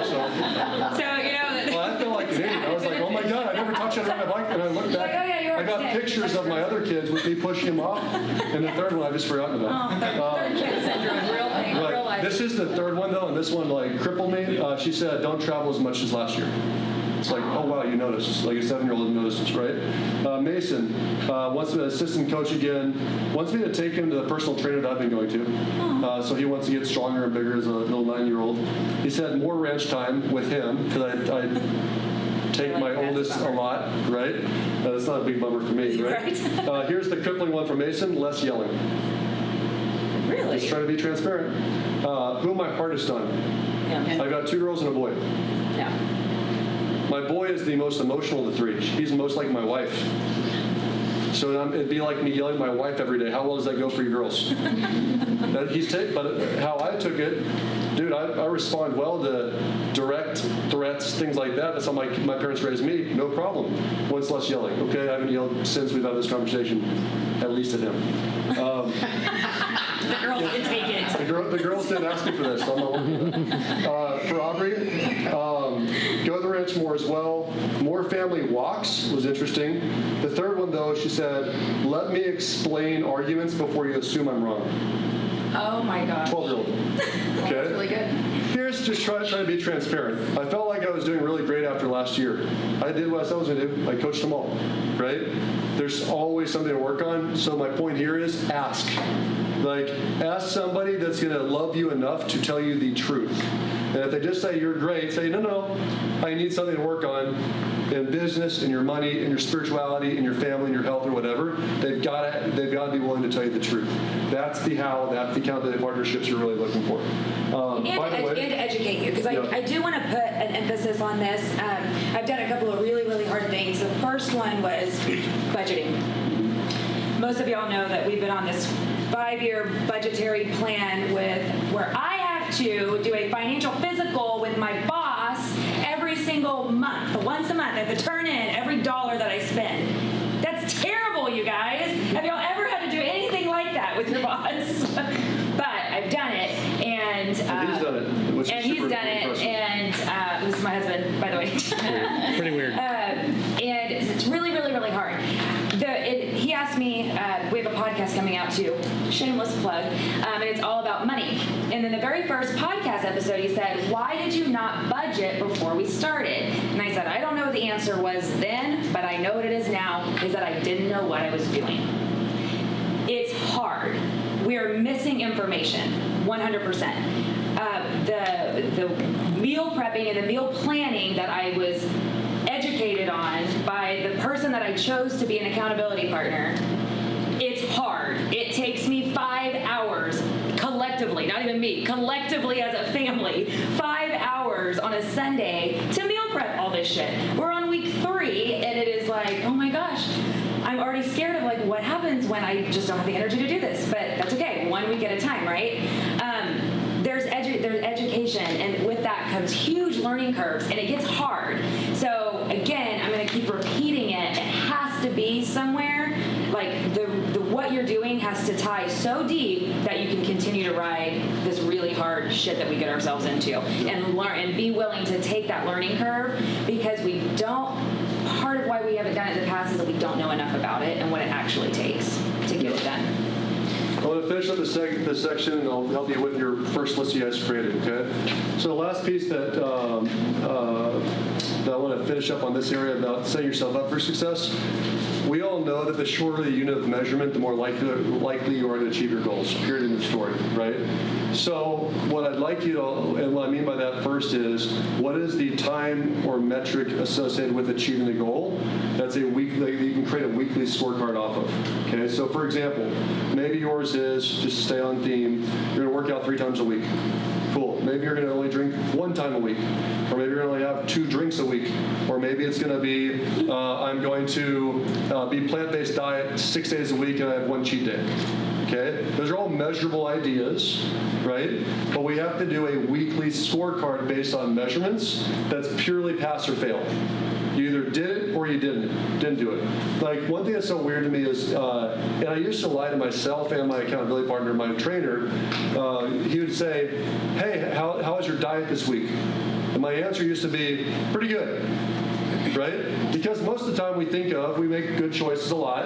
I felt like an idiot. I was like, oh my God, I never taught you how to ride a bike. And I looked back, Like, oh yeah, you're I got upset. pictures of my other kids with me pushing them off. And the third one I've just forgotten about. third kid syndrome, real thing, real But life. this is the third one, though, and this one crippled me. She said, don't travel as much as last year. It's like, oh wow, you noticed. Like a 7-year-old notices, right? Mason wants to be an assistant coach again. Wants me to take him to the personal trainer that I've been going to. So he wants to get stronger and bigger as a little 9-year-old. He said more ranch time with him because I take my oldest a lot, right? That's not a big bummer for me, right? Right. Here's the crippling one from Mason: less yelling. Really? Let's try to be transparent. Who am I hardest on? Yeah. I've got 2 girls and a boy. Yeah. My boy is the most emotional of the 3. He's most like my wife. So it'd be like me yelling at my wife every day. How well does that go for you girls? But how I took it, dude, I respond well to direct threats, things like that. That's how my parents raised me. No problem. Once less yelling. Okay, I haven't yelled since we've had this conversation, at least at him. The girls can take it. The girls didn't ask me for this, so I'm not working with it. For Aubrey, go to the ranch more as well. More family walks was interesting. The third one, though, she said, let me explain arguments before you assume I'm wrong. Oh my gosh. 12-year-old. Okay? That's really good. Here's just trying to be transparent. I felt like I was doing really great after last year. I did what I said I was going to do. I coached them all, right? There's always something to work on. So my point here is ask. Like, ask somebody that's going to love you enough to tell you the truth. And if they just say you're great, say, no, I need something to work on in business, in your money, in your spirituality, in your family, in your health, or whatever. They've got to be willing to tell you the truth. That's the how. That's the accountability partnerships you're really looking for. And to educate you, because I do want to put an emphasis on this. I've done a couple of really, really hard things. The first one was budgeting. Most of y'all know that we've been on this 5-year budgetary plan where I have to do a financial physical with my boss every single month. Once a month, I have to turn in every dollar that I spend. That's terrible, you guys. Have y'all ever had to do anything like that with your boss? But I've done it, and he's done it. Which is super impressive. And this is my husband, by the way. Pretty weird. And it's really, really, really hard. He asked me, we have a podcast coming out too, shameless plug, and it's all about money. And in the very first podcast episode, he said, why did you not budget before we started? And I said, I don't know what the answer was then, but I know what it is now, is that I didn't know what I was doing. It's hard. We are missing information, 100%. The meal prepping and the meal planning that I was educated on by the person that I chose to be an accountability partner, it's hard. It takes me 5 hours collectively, not even me, collectively as a family, 5 hours on a Sunday to meal prep all this shit. We're on week 3 and it is like, oh my gosh, I'm already scared of like what happens when I just don't have the energy to do this, but that's okay, 1 week at a time, right? There's education, and with that comes huge learning curves, and it gets hard. So again, I'm going to keep repeating it. It has to be somewhere, like the what you're doing has to tie so deep that you can continue to ride this really hard shit that we get ourselves into, and learn and be willing to take that learning curve, because we don't. Part of why we haven't done it in the past is that we don't know enough about it and what it actually takes to get it done. I want to finish up this section, and I'll help you with your first list you guys created, okay? So the last piece that I want to finish up on this area about setting yourself up for success, we all know that the shorter the unit of measurement, the more likely you are to achieve your goals, period, in the story, right? So what I'd like you to, and what I mean by that first is, what is the time or metric associated with achieving the goal? That's a weekly, you can create a weekly scorecard off of, okay? So for example, maybe yours is, just to stay on theme, you're gonna work out 3 times a week. Cool. Maybe you're going to only drink 1 time a week, or maybe you're going to only have 2 drinks a week, or maybe it's going to be I'm going to be plant-based diet 6 days a week and I have 1 cheat day. Okay? Those are all measurable ideas, right? But we have to do a weekly scorecard based on measurements that's purely pass or fail. You either did it or you didn't do it. Like, one thing that's so weird to me is, and I used to lie to myself and my accountability partner, my trainer, he would say, hey, how was your diet this week? And my answer used to be, pretty good, right? Because most of the time we make good choices a lot,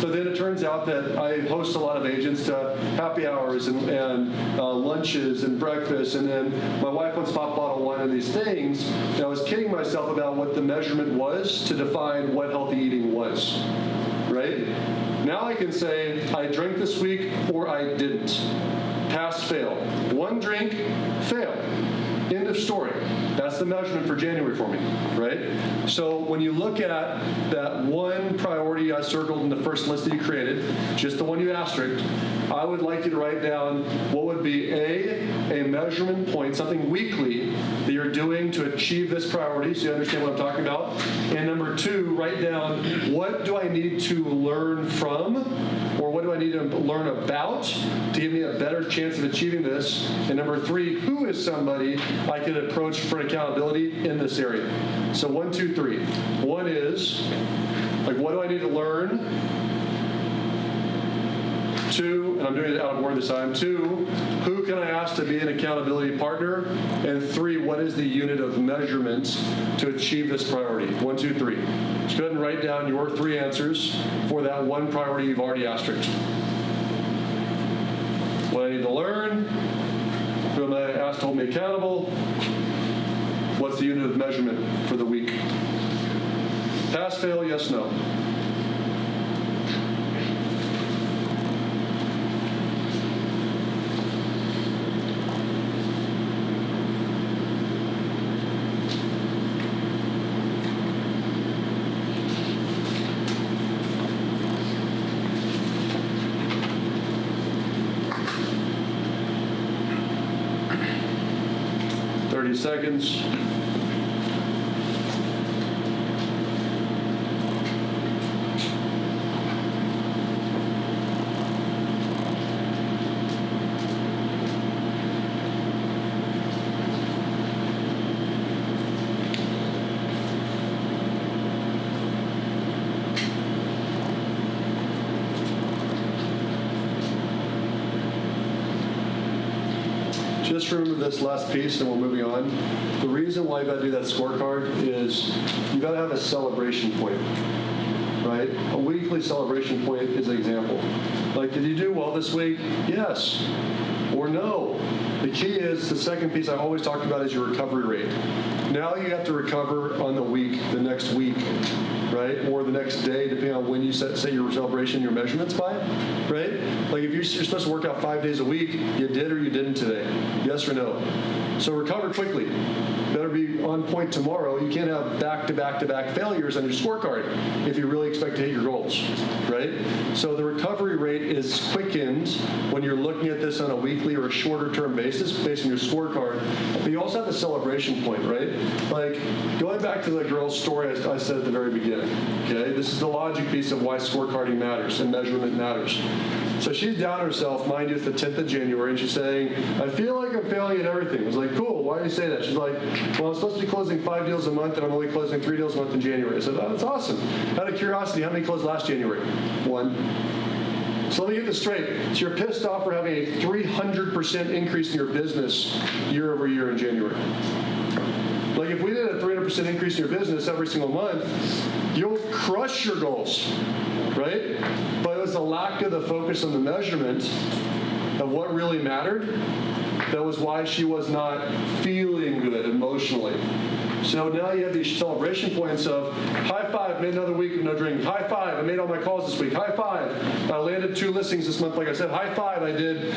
but then it turns out that I host a lot of agents to happy hours and lunches and breakfast, and then my wife wants pop bottle wine and these things, and I was kidding myself about what the measurement was to define what healthy eating was, right? Now I can say I drank this week or I didn't. pass, fail. One drink, fail. End of story. That's the measurement for January for me, right? So when you look at that one priority I circled in the first list that you created, just the one you asterisked, I would like you to write down what would be a measurement point, something weekly that you're doing to achieve this priority, so you understand what I'm talking about. And number 2, write down what do I need to learn from, or what do I need to learn about to give me a better chance of achieving this. And number 3, who is somebody I could approach for accountability in this area. So 1, 2, 3. One is, like, what do I need to learn? 2, and I'm doing it out of order this time. 2, who can I ask to be an accountability partner? And 3, what is the unit of measurement to achieve this priority? 1, 2, 3. Just go ahead and write down your 3 answers for that one priority you've already asterisked. What I need to learn, who am I asked to hold me accountable, what's the unit of measurement for the week? Pass, fail, yes, no. Seconds. Just remember this last piece and we're moving on. The reason why you got to do that scorecard is you got to have a celebration point, right? A weekly celebration point is an example. Like, did you do well this week? Yes or no. The key is, the second piece I always talk about is your recovery rate. Now you have to recover on the week, the next week, right? Or the next day, depending on when you set your celebration, your measurements by, right? Like if you're supposed to work out 5 days a week, you did or you didn't today? Yes or no? So recover quickly. Better be on point tomorrow. You can't have back-to-back-to-back failures on your scorecard if you really expect to hit your goals, right? So the recovery rate is quickened when you're looking at this on a weekly or a shorter term basis based on your scorecard. But you also have the celebration point, right? Like, going back to the girl's story I said at the very beginning, okay? This is the logic piece of why scorecarding matters and measurement matters. So she's down herself, mind you, it's the 10th of January, and she's saying, I feel like I'm failing at everything. I was like, cool, why do you say that? She's like, well, I'm supposed to be closing 5 deals a month, and I'm only closing 3 deals a month in January. I said, oh, that's awesome. Out of curiosity, how many closed last January? 1. So let me get this straight. So you're pissed off for having a 300% increase in your business year over year in January. Like if we did a 300% increase in your business every single month, you'll crush your goals, right? But it was the lack of the focus on the measurement of what really mattered that was why she was not feeling good emotionally. So now you have these celebration points of, high five, made another week of no drinking. High five, I made all my calls this week. High five, I landed 2 listings this month. Like I said, high five, I did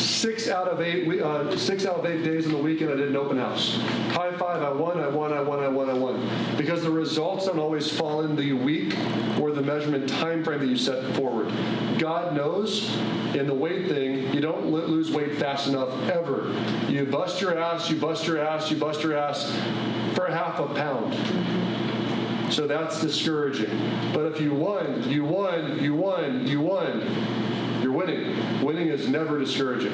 6 out of 8 days in the weekend. I did an open house. High five, I won. Because the results don't always fall in the week or the measurement time frame that you set forward. God knows, in the weight thing, you don't lose weight fast enough ever. You bust your ass for half a pound. So that's discouraging. But if you won, you're winning. Winning is never discouraging.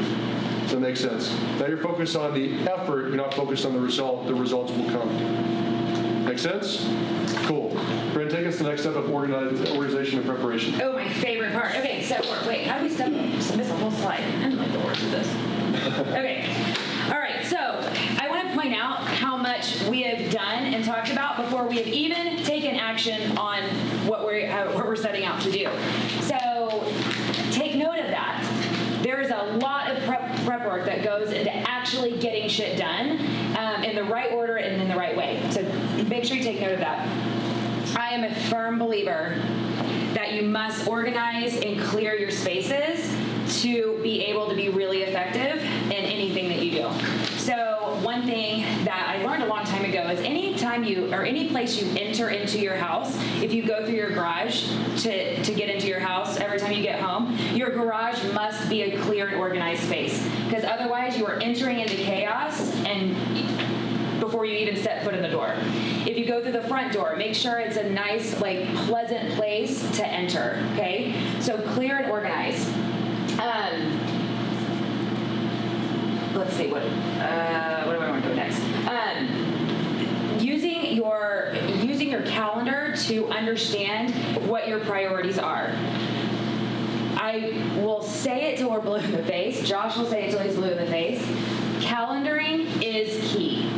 Does that make sense? Now you're focused on the effort, you're not focused on the result. The results will come. Make sense? Cool. Brynn, take us to the next step of organization and preparation. Oh, my favorite part. Okay, so wait, how do we miss a whole slide? I don't like the words of this. Okay. All right, so I want to point out how much we have done and talked about before we have even taken action on what we're setting out to do. So take note of that. There is a lot of prep work that goes into actually getting shit done in the right order and in the right way. So make sure you take note of that. I am a firm believer that you must organize and clear your spaces to be able to be really effective in anything that you do. So one thing that I learned a long time ago is any place you enter into your house, if you go through your garage to get into your house every time you get home, your garage must be a clear and organized space, because otherwise you are entering into chaos and before you even step foot in the door. If you go through the front door, make sure it's a nice, pleasant place to enter, okay? So clear and organized. Let's see, what do I want to go next? Using your calendar to understand what your priorities are. I will say it till we're blue in the face. Josh will say it till he's blue in the face. Calendaring is key.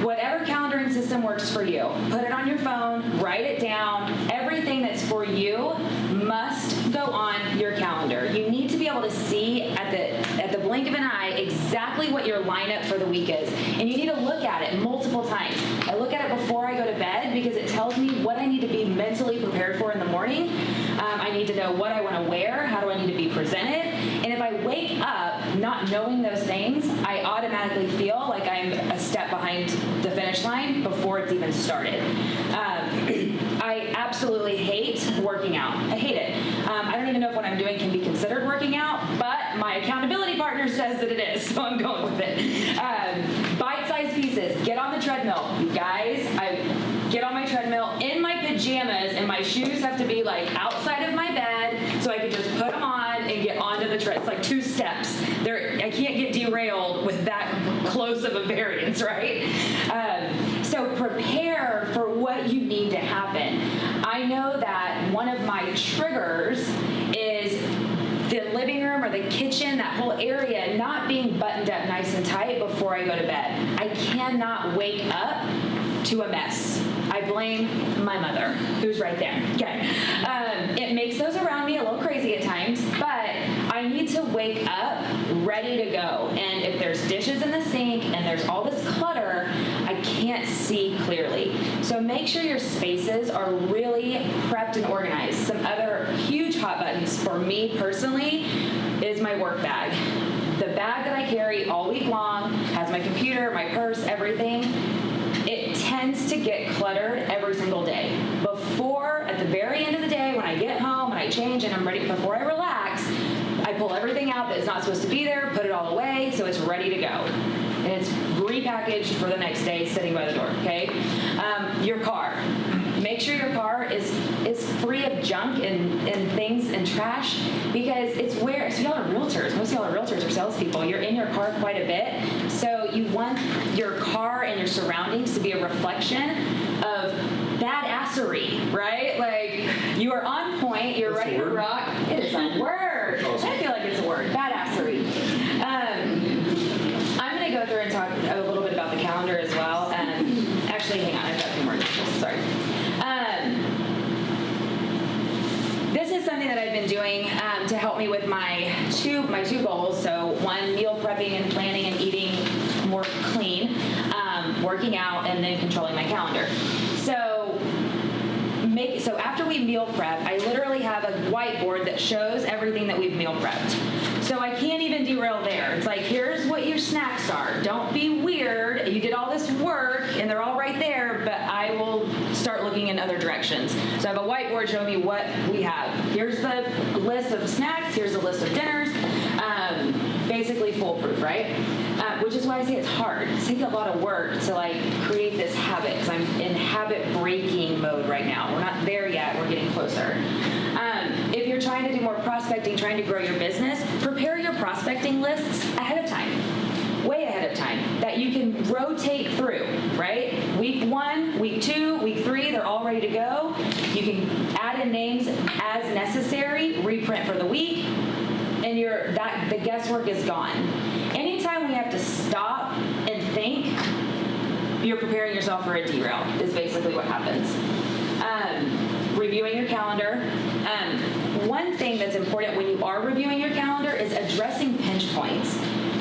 Whatever calendaring system works for you, put it on your phone, write it down. Everything that's for you must go on your calendar. You need to be able to see at the blink of an eye exactly what your lineup for the week is. And you need to look at it multiple times. I look at it before I go to bed because it tells me what I need to be mentally prepared for in the morning. I need to know what I want to wear, how do I need to be presented. And if I wake up not knowing those things, I automatically feel like I'm a step behind the finish line before it's even started. I absolutely hate working out. I hate it. I don't even know if what I'm doing can be considered working out, but my accountability partner says that it is, so I'm going with it. Bite-sized pieces. Get on the treadmill. You guys, I get on my treadmill in my pajamas, and my shoes have to be outside of my bed so I can just put them on and get onto the tread. It's like 2 steps. I can't get derailed with that close of a variance, right? So prepare for what you need to happen. I know that one of my triggers is the living room or the kitchen, that whole area not being buttoned up nice and tight before I go to bed. I cannot wake up to a mess. I blame my mother, who's right there. Okay. It makes those around me a little crazy at times, but I need to wake up ready to go. And if there's dishes in the sink and there's all this clutter, I can't see clearly. So make sure your spaces are really prepped and organized. Some other huge hot buttons for me personally is my work bag. The bag that I carry all week long has my computer, my purse, everything. It tends to get cluttered every single day. At the very end of the day, when I get home and I change and I'm ready, before I relax, I pull everything out that's not supposed to be there, put it all away, so it's ready to go. And it's repackaged for the next day, sitting by the door, okay? Your car. Make sure your car is free of junk and things and trash, because it's where, so y'all are realtors. Most of y'all are realtors or salespeople. You're in your car quite a bit. So you want your car and your surroundings to be a reflection of badassery, right? You are on point, you're ready to rock. It is a word. I feel like it's a word, badassery. I'm going to go through and talk a little bit about the calendar as well. Actually, hang on, I've got a few more examples, sorry. This is something that I've been doing to help me with my two goals. So one, meal prepping and planning and eating more clean, working out, and then controlling my calendar. So after we meal prep, I literally have a whiteboard that shows everything that we've meal prepped. So I can't even derail there. It's here's what your snacks are. Don't be weird. You did all this work and they're all right there, but I will start looking in other directions. So I have a whiteboard showing me what we have. Here's the list of snacks. Here's the list of dinners. Basically foolproof, right? Which is why I say it's hard. It's taking a lot of work to create this habit, because I'm in habit breaking mode right now. We're not there yet. We're getting closer. If you're trying to do more prospecting, trying to grow your business, prepare your prospecting lists ahead of time, way ahead of time, that you can rotate through, right? Week 1, week 2, week 3, they're all ready to go. You can add in names as necessary, reprint for the week, and the guesswork is gone. Anytime we have to stop and think, you're preparing yourself for a derail, is basically what happens. Reviewing your calendar. One thing that's important when you are reviewing your calendar is addressing pinch points.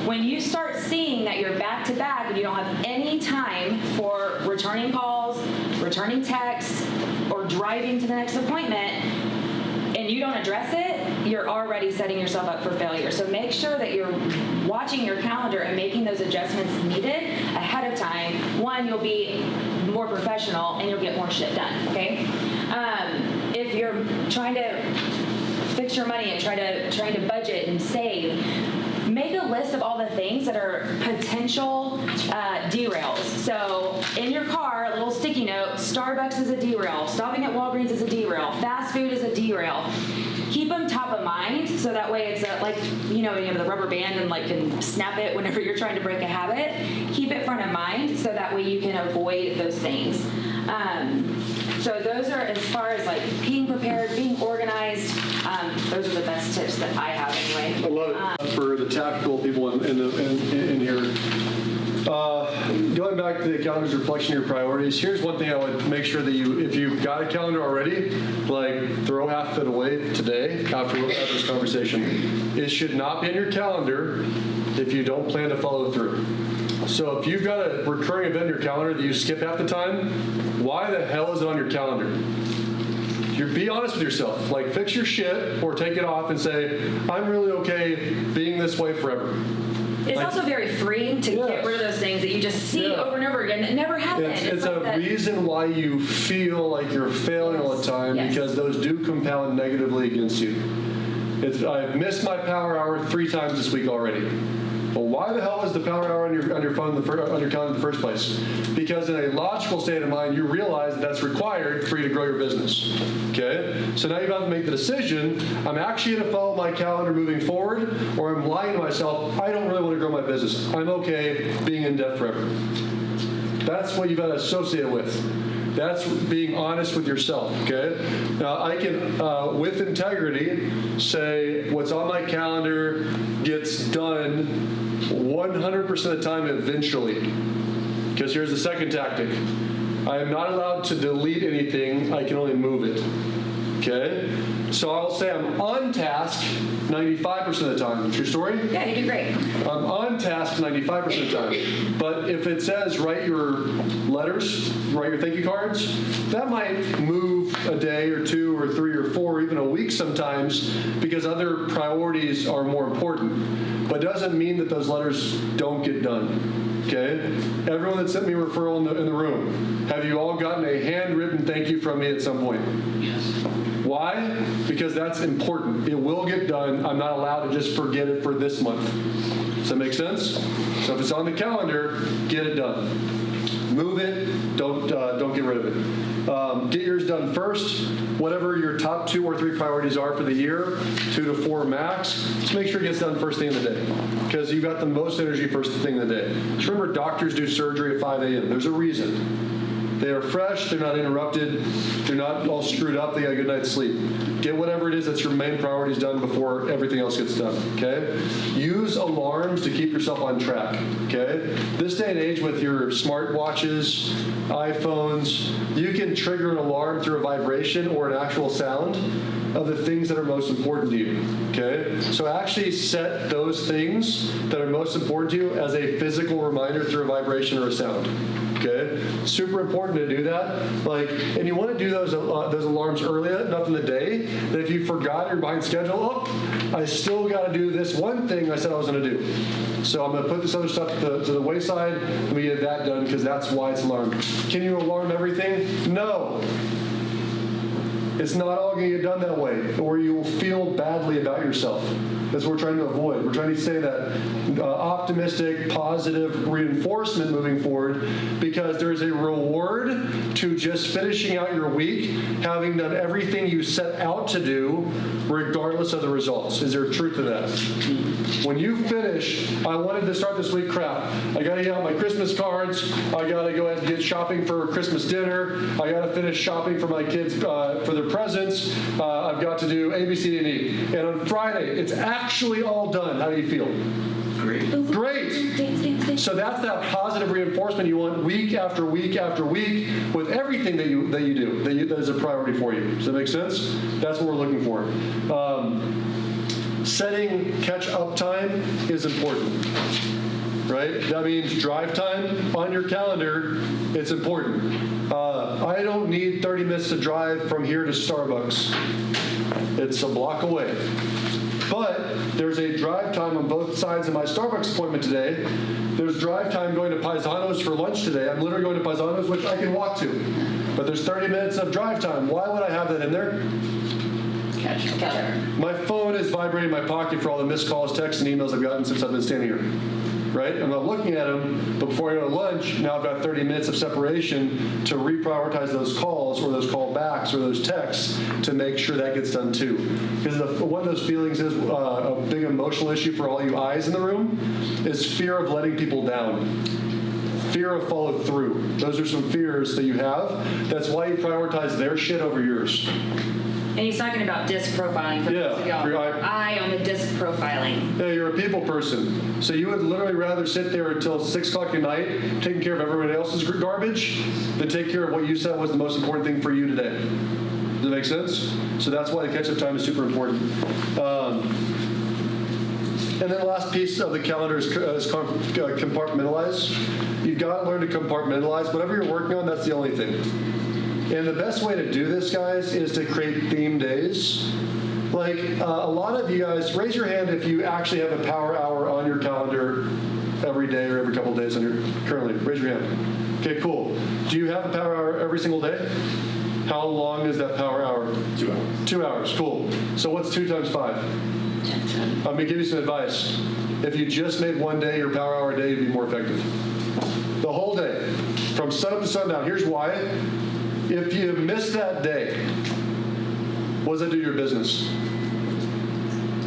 When you start seeing that you're back to back and you don't have any time for returning calls, returning texts, or driving to the next appointment, and you don't address it, you're already setting yourself up for failure. So make sure that you're watching your calendar and making those adjustments needed ahead of time. One, you'll be more professional and you'll get more shit done, okay? If you're trying to fix your money and trying to budget and save, make a list of all the things that are potential derails. So in your car, a little sticky note, Starbucks is a derail, stopping at Walgreens is a derail, fast food is a derail. Keep them top of mind so that way it's like, you have the rubber band and like can snap it whenever you're trying to break a habit. Keep it front of mind so that way you can avoid those things. So those are, as far as like being prepared, being organized, those are the best tips that I have anyway. I love it. For the tactical people in here, going back to the calendar's reflection of your priorities, here's one thing I would make sure that if you've got a calendar already, like throw half of it away today after this conversation. It should not be in your calendar if you don't plan to follow through. So if you've got a recurring event in your calendar that you skip half the time, why the hell is it on your calendar? Be honest with yourself. Like, fix your shit or take it off and say, I'm really okay being this way forever. It's also very freeing to get rid of those things that you just see over and over again that never happen. It's like a reason why you feel like you're failing all the time because those do compound negatively against you. I've missed my power hour 3 times this week already. Well, why the hell is the power hour on your phone on your calendar in the first place? Because in a logical state of mind, you realize that's required for you to grow your business. Okay? So now you have to make the decision, I'm actually going to follow my calendar moving forward, or I'm lying to myself, I don't really want to grow my business. I'm okay being in debt forever. That's what you've got to associate it with. That's being honest with yourself, okay? Now, I can, with integrity, say what's on my calendar gets done 100% of the time eventually. Because here's the second tactic. I am not allowed to delete anything. I can only move it, okay? So I'll say I'm on task 95% of the time. True story? Yeah, you do great. I'm on task 95% of the time. But if it says write your letters, write your thank you cards, that might move a day or 2 or 3 or 4, or even a week sometimes because other priorities are more important. But it doesn't mean that those letters don't get done. Okay? Everyone that sent me a referral in the room, have you all gotten a handwritten thank you from me at some point? Yes. Why? Because that's important. It will get done. I'm not allowed to just forget it for this month. Does that make sense? So if it's on the calendar, get it done. Move it. Don't get rid of it. Get yours done first. Whatever your top 2 or 3 priorities are for the year, 2 to 4 max, just make sure it gets done first thing in the day. Because you've got the most energy first thing in the day. Just remember, doctors do surgery at 5 a.m. There's a reason. They are fresh, they're not interrupted, they're not all screwed up, they got a good night's sleep. Get whatever it is that's your main priorities done before everything else gets done, okay? Use alarms to keep yourself on track, okay? This day and age with your smartwatches, iPhones, you can trigger an alarm through a vibration or an actual sound of the things that are most important to you, okay? So actually set those things that are most important to you as a physical reminder through a vibration or a sound. Okay, super important to do that. And you want to do those alarms early enough in the day that if you forgot you're behind schedule, I still got to do this one thing I said I was going to do. So I'm going to put this other stuff to the wayside. Let me get that done because that's why it's alarmed. Can you alarm everything? No. It's not all going to get done that way, or you will feel badly about yourself. That's what we're trying to avoid. We're trying to say that optimistic, positive reinforcement moving forward because there's a reward to just finishing out your week, having done everything you set out to do, regardless of the results. Is there truth to that? When you finish, I wanted to start this week, crap. I got to get out my Christmas cards. I got to go ahead and get shopping for Christmas dinner. I got to finish shopping for my kids for their presents. I've got to do A, B, C, D, and E. And on Friday, it's actually all done. How do you feel? Great. So that's that positive reinforcement you want week after week after week with everything that you do, that is a priority for you. Does that make sense? That's what we're looking for. Setting catch-up time is important. right? That means drive time on your calendar, it's important. I don't need 30 minutes to drive from here to Starbucks. It's a block away. But there's a drive time on both sides of my Starbucks appointment today. There's drive time going to Paisanos for lunch today. I'm literally going to Paisanos, which I can walk to. But there's 30 minutes of drive time. Why would I have that in there? Catch. My phone is vibrating in my pocket for all the missed calls, texts, and emails I've gotten since I've been standing here. Right? I'm not looking at them, but before I go to lunch, now I've got 30 minutes of separation to reprioritize those calls or those callbacks or those texts to make sure that gets done too. Because one of those feelings is a big emotional issue for all you eyes in the room is fear of letting people down. Fear of follow through. Those are some fears that you have. That's why you prioritize their shit over yours. And he's talking about disc profiling for those of y'all. I on the disc profiling. Yeah, you're a people person. So you would literally rather sit there until 6 o'clock at night taking care of everybody else's garbage than take care of what you said was the most important thing for you today. Does that make sense? So that's why the catch-up time is super important. And then the last piece of the calendar is compartmentalize. You've got to learn to compartmentalize. Whatever you're working on, that's the only thing. And the best way to do this, guys, is to create theme days. Like a lot of you guys, raise your hand if you actually have a power hour on your calendar every day or every couple of days currently. Raise your hand. Okay, cool. Do you have a power hour every single day? How long is that power hour? 2 hours. 2 hours, cool. So what's 2 times 5? I'm going to give you some advice. If you just made one day your power hour a day, you'd be more effective. The whole day, from sun up to sundown. Here's why. If you miss that day, what does that do to your business?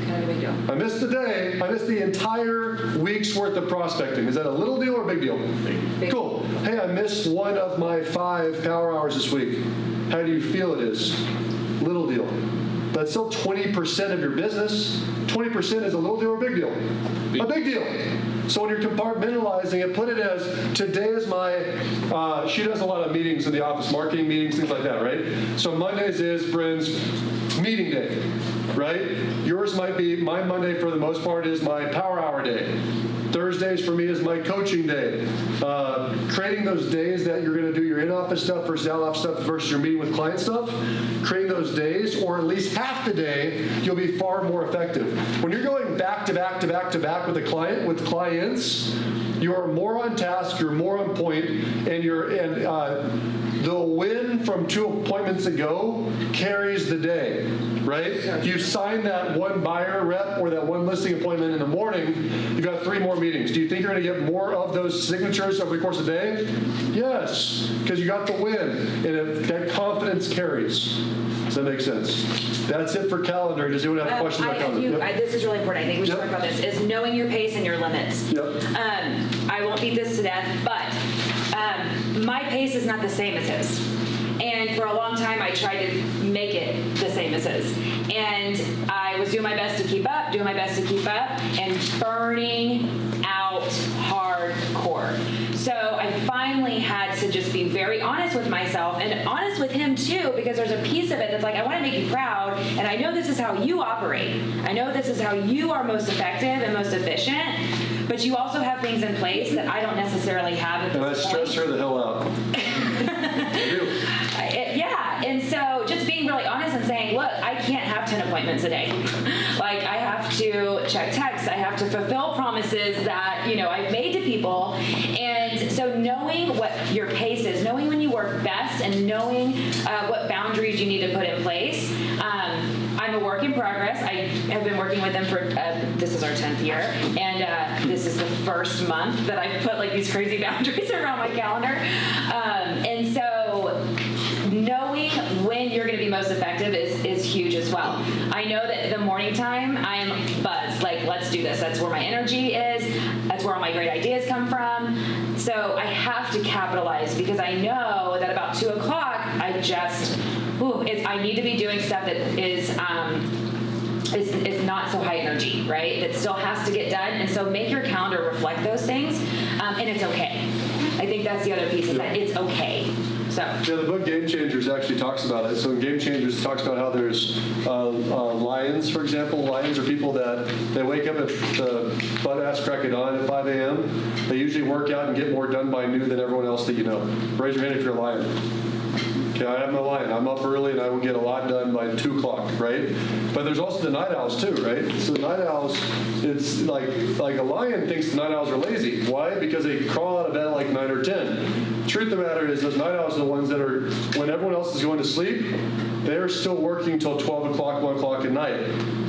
Kind of a big deal. I missed the day. I missed the entire week's worth of prospecting. Is that a little deal or a big deal? Big. Cool. Hey, I missed one of my 5 power hours this week. How do you feel it is? Little deal. That's still 20% of your business. 20% is a little deal or a big deal? A big deal. So when you're compartmentalizing it, put it as, today is my, she does a lot of meetings in the office, marketing meetings, things like that, right? So Mondays is Brynn's meeting day, right? Yours might be, my Monday for the most part is my power hour day. Thursdays for me is my coaching day. Creating those days that you're going to do your in-office stuff versus out-office stuff versus your meeting with client stuff, creating those days, or at least half the day, you'll be far more effective. When you're going back to back to back to back with a client, with clients, you're more on task, you're more on point, and the win from 2 appointments ago carries the day, right? You sign that one buyer rep or that one listing appointment in the morning, you've got 3 more meetings. Do you think you're going to get more of those signatures over the course of the day? Yes, because you got the win, and that confidence carries. Does that make sense? That's it for calendar. Does anyone have questions about calendar? Yep. This is really important. I think we should talk about this, is knowing your pace and your limits. Yep. I won't beat this to death, but my pace is not the same as his. And for a long time, I tried to make it the same as his. And I was doing my best to keep up, and burning out hardcore. So I finally had to just be very honest with myself and honest with him too, because there's a piece of it that's like, I want to make you proud, and I know this is how you operate. I know this is how you are most effective and most efficient, but you also have things in place that I don't necessarily have at this point. And I stress her the hell out. Yeah, and so just being really honest and saying, look, I can't have 10 appointments a day. Like, I have to check texts, I have to fulfill promises that, I've made to people. And so knowing what your pace is, knowing when you work best, and knowing what boundaries you need to put in place. I'm a work in progress. I have been working with them for, this is our 10th year, and this is the first month that I've put like these crazy boundaries around my calendar. And so knowing when you're going to be most effective is huge as well. I know that the morning time, I'm buzzed. Like, let's do this. That's where my energy is. That's where all my great ideas come from. So I have to capitalize, because I know that about 2 o'clock, I need to be doing stuff that is not so high energy, right? That still has to get done. And so make your calendar reflect those things. And it's okay. I think that's the other piece, is that it's okay. So. Yeah, the book Game Changers actually talks about it. So in Game Changers, it talks about how there's lions, for example. Lions are people that they wake up at the butt-ass crack of dawn at 5 a.m. They usually work out and get more done by noon than everyone else that you know. Raise your hand if you're a lion. Okay, I am a lion. I'm up early and I will get a lot done by 2 o'clock, right? But there's also the night owls too, right? So the night owls, it's like a lion thinks the night owls are lazy. Why? Because they crawl out of bed at like 9 or 10. Truth of the matter is those night owls are the ones that are, when everyone else is going to sleep, they're still working till 12 o'clock, 1 o'clock at night,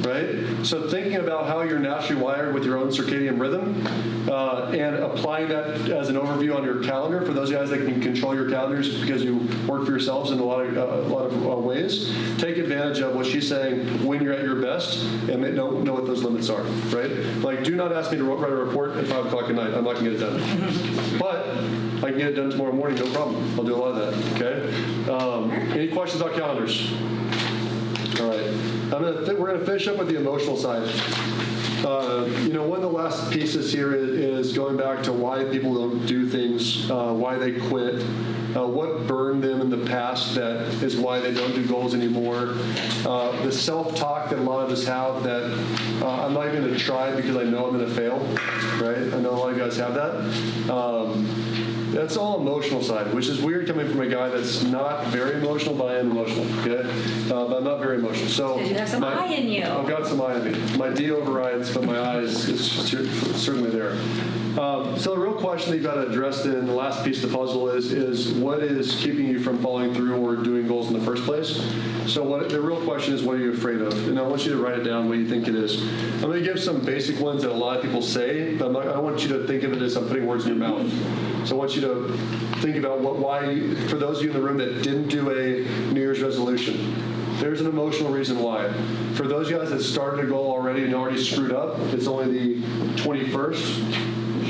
right? So thinking about how you're naturally wired with your own circadian rhythm and applying that as an overview on your calendar for those guys that can control your calendars because you work for yourselves in a lot of ways, take advantage of what she's saying when you're at your best and know what those limits are, right? Like, do not ask me to write a report at 5 o'clock at night. I'm not going to get it done. But I can get it done tomorrow morning, no problem. I'll do a lot of that, okay? Any questions about calendars? All right. We're going to finish up with the emotional side. One of the last pieces here is going back to why people don't do things, why they quit, what burned them in the past that is why they don't do goals anymore, the self-talk that a lot of us have that I'm not even going to try because I know I'm going to fail, right? I know a lot of you guys have that. That's all emotional side, which is weird coming from a guy that's not very emotional, but I am emotional, okay? But I'm not very emotional. So you have some I in you. I've got some I in me. My D overrides, but my I is certainly there. So the real question that you've got to address in the last piece of the puzzle is what is keeping you from following through or doing goals in the first place? So the real question is, what are you afraid of? And I want you to write it down, what you think it is. I'm going to give some basic ones that a lot of people say, but I want you to think of it as I'm putting words in your mouth. So I want you to think about why, for those of you in the room that didn't do a New Year's resolution, there's an emotional reason why. For those of you guys that started a goal already and already screwed up, it's only the 21st.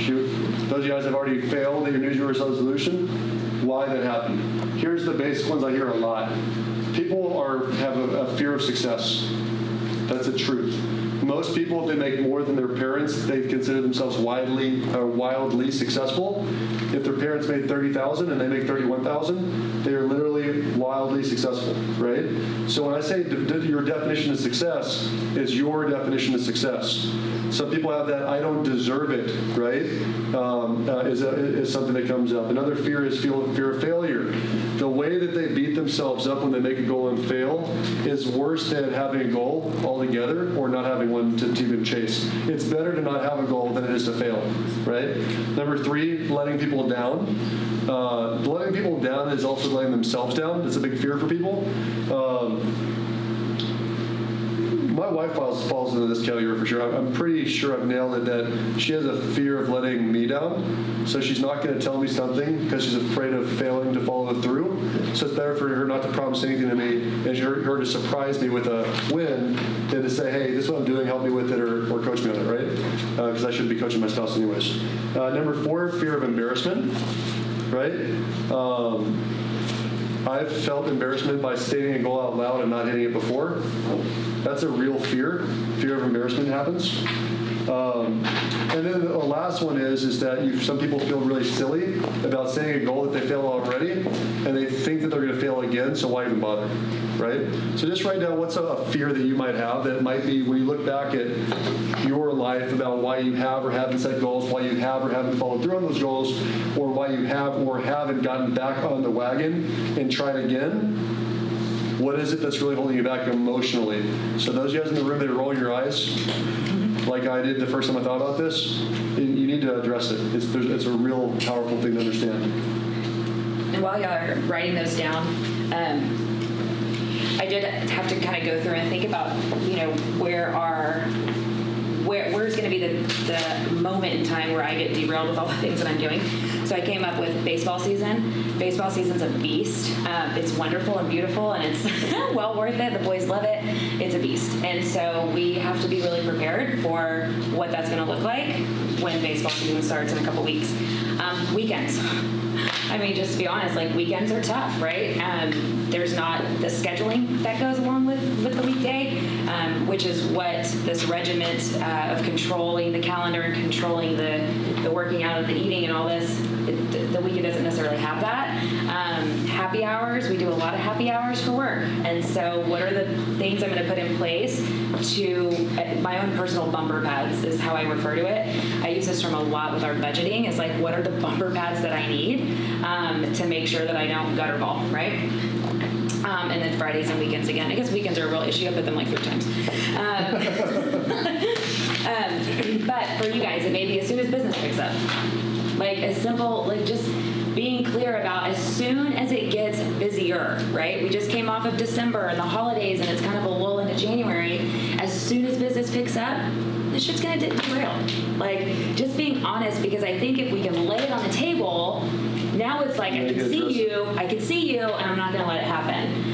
Shoot. Those of you guys that have already failed at your New Year's resolution, why that happened. Here's the basic ones I hear a lot. People have a fear of success. That's the truth. Most people, if they make more than their parents, they consider themselves wildly successful. If their parents made $30,000 and they make $31,000, they are literally wildly successful, right? So when I say your definition of success, it's your definition of success. Some people have that "I don't deserve it," right? Is something that comes up. Another fear is fear of failure. The way that they beat themselves up when they make a goal and fail is worse than having a goal altogether or not having one to even chase. It's better to not have a goal than it is to fail, right? Number 3, letting people down. Letting people down is also letting themselves down. It's a big fear for people. My wife falls into this category for sure. I'm pretty sure I've nailed it that she has a fear of letting me down. So she's not going to tell me something because she's afraid of failing to follow it through. So it's better for her not to promise anything to me and her to surprise me with a win than to say, hey, this is what I'm doing, help me with it or coach me on it, right? Because I shouldn't be coaching my spouse anyways. Number 4, fear of embarrassment, right? I've felt embarrassment by stating a goal out loud and not hitting it before. That's a real fear. Fear of embarrassment happens. And then the last one is that some people feel really silly about setting a goal that they failed already, and they think that they're going to fail again, so why even bother, right? So just write down what's a fear that you might have that might be when you look back at your life about why you have or haven't set goals, why you have or haven't followed through on those goals, or why you have or haven't gotten back on the wagon and tried again. What is it that's really holding you back emotionally? So those of you guys in the room that are rolling your eyes, like I did the first time I thought about this, you need to address it. It's a real powerful thing to understand. And while y'all are writing those down, I did have to kind of go through and think about, where's going to be the moment in time where I get derailed with all the things that I'm doing. So I came up with baseball season. Baseball season's a beast. It's wonderful and beautiful, and it's well worth it. The boys love it. It's a beast. And so we have to be really prepared for what that's going to look like when baseball season starts in a couple weeks. Weekends. I mean, just to be honest, weekends are tough, right? There's not the scheduling that goes along with the weekday. which is what this regiment of controlling the calendar and controlling the working out and the eating and all this, the weekend doesn't necessarily have that. Happy hours, we do a lot of happy hours for work. And so what are the things I'm going to put in place to, my own personal bumper pads is how I refer to it. I use this term a lot with our budgeting. It's like, what are the bumper pads that I need to make sure that I don't gutter ball, right? And then Fridays and weekends again. I guess weekends are a real issue. I put them like 3 times. But for you guys, it may be as soon as business picks up. Like a simple, like just being clear about as soon as it gets busier, right? We just came off of December and the holidays and it's kind of a lull into January. As soon as business picks up, this shit's gonna derail. Like just being honest, because I think if we can lay it on the table, now it's like I can see you, and I'm not gonna let it happen.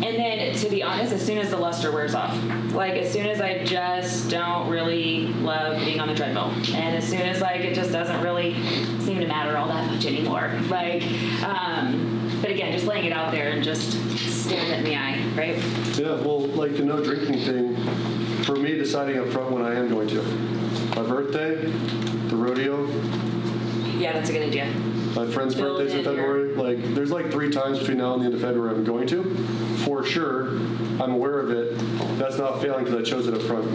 And then to be honest, as soon as the luster wears off, like as soon as I just don't really love being on the treadmill, and as soon as like it just doesn't really seem to matter all that much anymore. Like, but again, just laying it out there and just staring it in the eye, right? Yeah, well, like the no drinking thing, for me, deciding up front when I am going to. My birthday, the rodeo. Yeah, that's a good idea. My friend's Build birthday's in in your- February. Like, there's like 3 times between now and the end of February I'm going to. For sure, I'm aware of it. That's not failing because I chose it up front.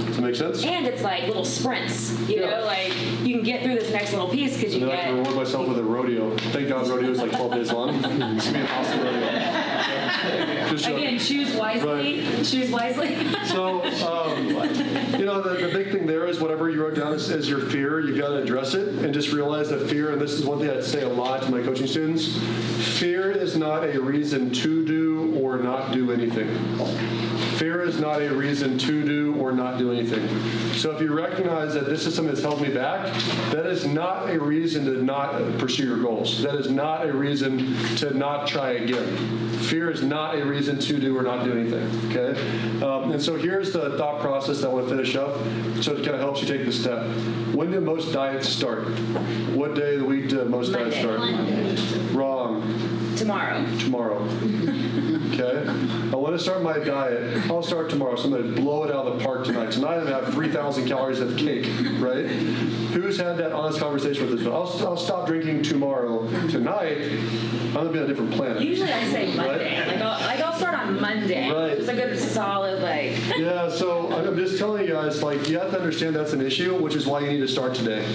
Does that make sense? And it's like little sprints, you Yeah. know, like you can get through this next little piece because And you then I can get. reward myself with a rodeo. Thank God rodeo is like 12 days long. It's going to be an awesome rodeo. Just joking. Again, choose wisely. Right. Choose wisely. So, you know, the big thing there is whatever you wrote down as your fear, you got to address it and just realize that fear, and this is one thing I say a lot to my coaching students, fear is not a reason to do or not do anything. Fear is not a reason to do or not do anything. So if you recognize that this is something that's held me back, that is not a reason to not pursue your goals. That is not a reason to not try again. Fear is not a reason to do or not do anything, okay? And so here's the thought process that I want to finish up, so it kind of helps you take the step. When do most diets start? What day of the week do most diets start? Wrong. Tomorrow. Okay? I want to start my diet. I'll start tomorrow, so I'm going to blow it out of the park tonight. Tonight I'm going to have 3,000 calories of cake, right? Who's had that honest conversation with this? I'll stop drinking tomorrow. Tonight, I'm going to be on a different planet. Usually I say Monday. Right? Like I'll start on Monday. Right. It's a good solid like. Yeah, so I'm just telling you guys, like, you have to understand that's an issue, which is why you need to start today.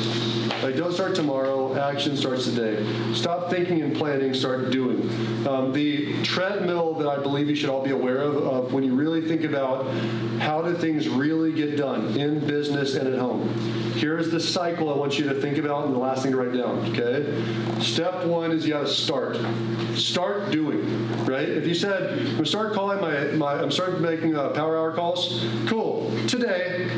Like, don't start tomorrow. Action starts today. Stop thinking and planning. Start doing. The treadmill that I believe you should all be aware of when you really think about how do things really get done in business and at home. Here's the cycle I want you to think about, and the last thing to write down, okay? Step 1 is you got to start. Start doing, right? If you said, I'm going to start calling I'm starting making power hour calls, cool. Today,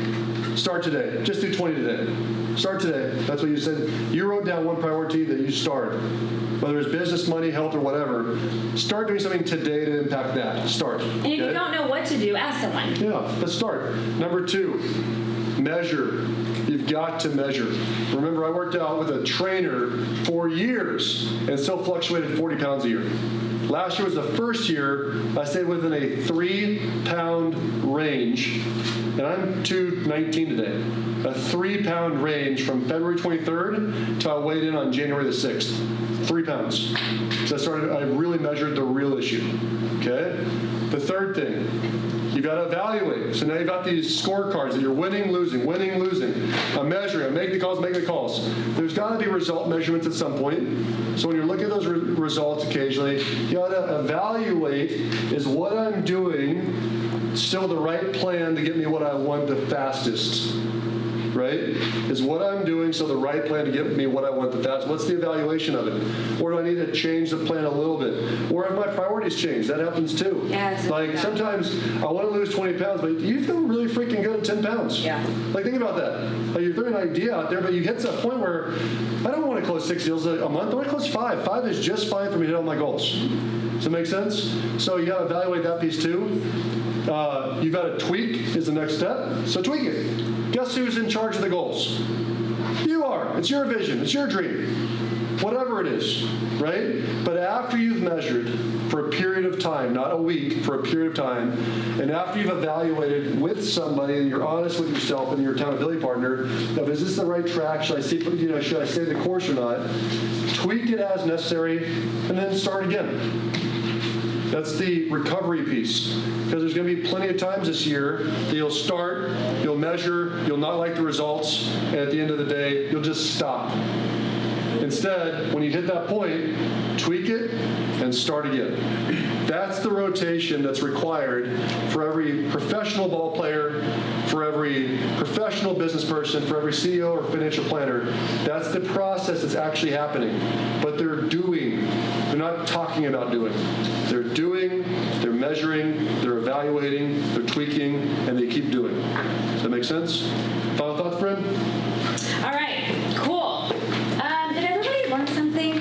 start today. Just do 20 today. Start today. That's what you said. You wrote down one priority that you start. Whether it's business, money, health, or whatever, start doing something today to impact that. Start. And if you don't know what to do, ask someone. Yeah, let's start. Number 2, measure. You've got to measure. Remember, I worked out with a trainer for years and still fluctuated 40 pounds a year. Last year was the first year I stayed within a 3-pound range, and I'm 219 today. A 3-pound range from February 23rd till I weighed in on January the 6th. 3 pounds. So I really measured the real issue. Okay? The third thing, you've got to evaluate. So now you've got these scorecards that you're winning, losing. I'm measuring. I'm making the calls. There's got to be result measurements at some point. So when you're looking at those results occasionally, you got to evaluate, is what I'm doing still the right plan to get me what I want the fastest? Right? Is what I'm doing still the right plan to get me what I want the fastest? What's the evaluation of it? Or do I need to change the plan a little bit? Or have my priorities changed? That happens too. Yeah, like sometimes I want to lose 20 pounds, but you feel really freaking good at 10 pounds. Yeah. Like think about that. Like you're throwing an idea out there, but you get to a point where I don't want to close 6 deals a month. I want to close 5. 5 is just fine for me to hit all my goals. Does that make sense? So you got to evaluate that piece too. You've got to tweak is the next step. So tweak it. Guess who's in charge of the goals? You are. It's your vision. It's your dream. whatever it is, right? But after you've measured for a period of time, not a week, for a period of time, and after you've evaluated with somebody and you're honest with yourself and your accountability partner, of is this the right track? Should I stay the course or not? Tweak it as necessary, and then start again. That's the recovery piece. Because there's going to be plenty of times this year that you'll start, you'll measure, you'll not like the results, and at the end of the day, you'll just stop. Instead, when you hit that point, tweak it and start again. That's the rotation that's required for every professional ball player, for every professional business person, for every CEO or financial planner. That's the process that's actually happening. But they're doing. They're not talking about doing. They're doing, they're measuring, they're evaluating, they're tweaking, and they keep doing. Does that make sense? Final thoughts, Brynn? All right, cool. Did everybody learn something?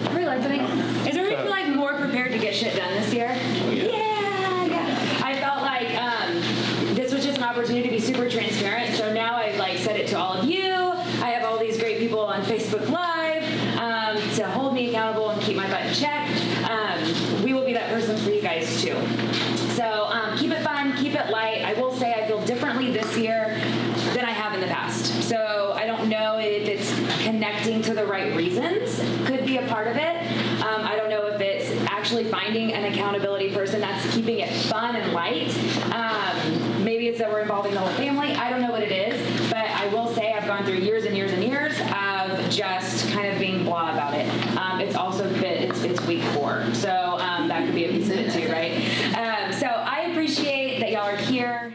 Everybody learn something? Is everybody feel like more prepared to get shit done this year? Yeah. I felt like this was just an opportunity to be super transparent. So now I've said it to all of you. I have all these great people on Facebook Live to hold me accountable and keep my butt in check. We will be that person for you guys too. So keep it fun, keep it light. I will say I feel differently this year than I have in the past. So I don't know if it's connecting to the right reasons. Could be a part of it. I don't know if it's actually finding an accountability person that's keeping it fun and light. Maybe it's that we're involving the whole family. I don't know what it is, but I will say I've gone through years and years and years of just kind of being blah about it. It's also it's week 4, so that could be a piece of it too, right? So I appreciate that y'all are here.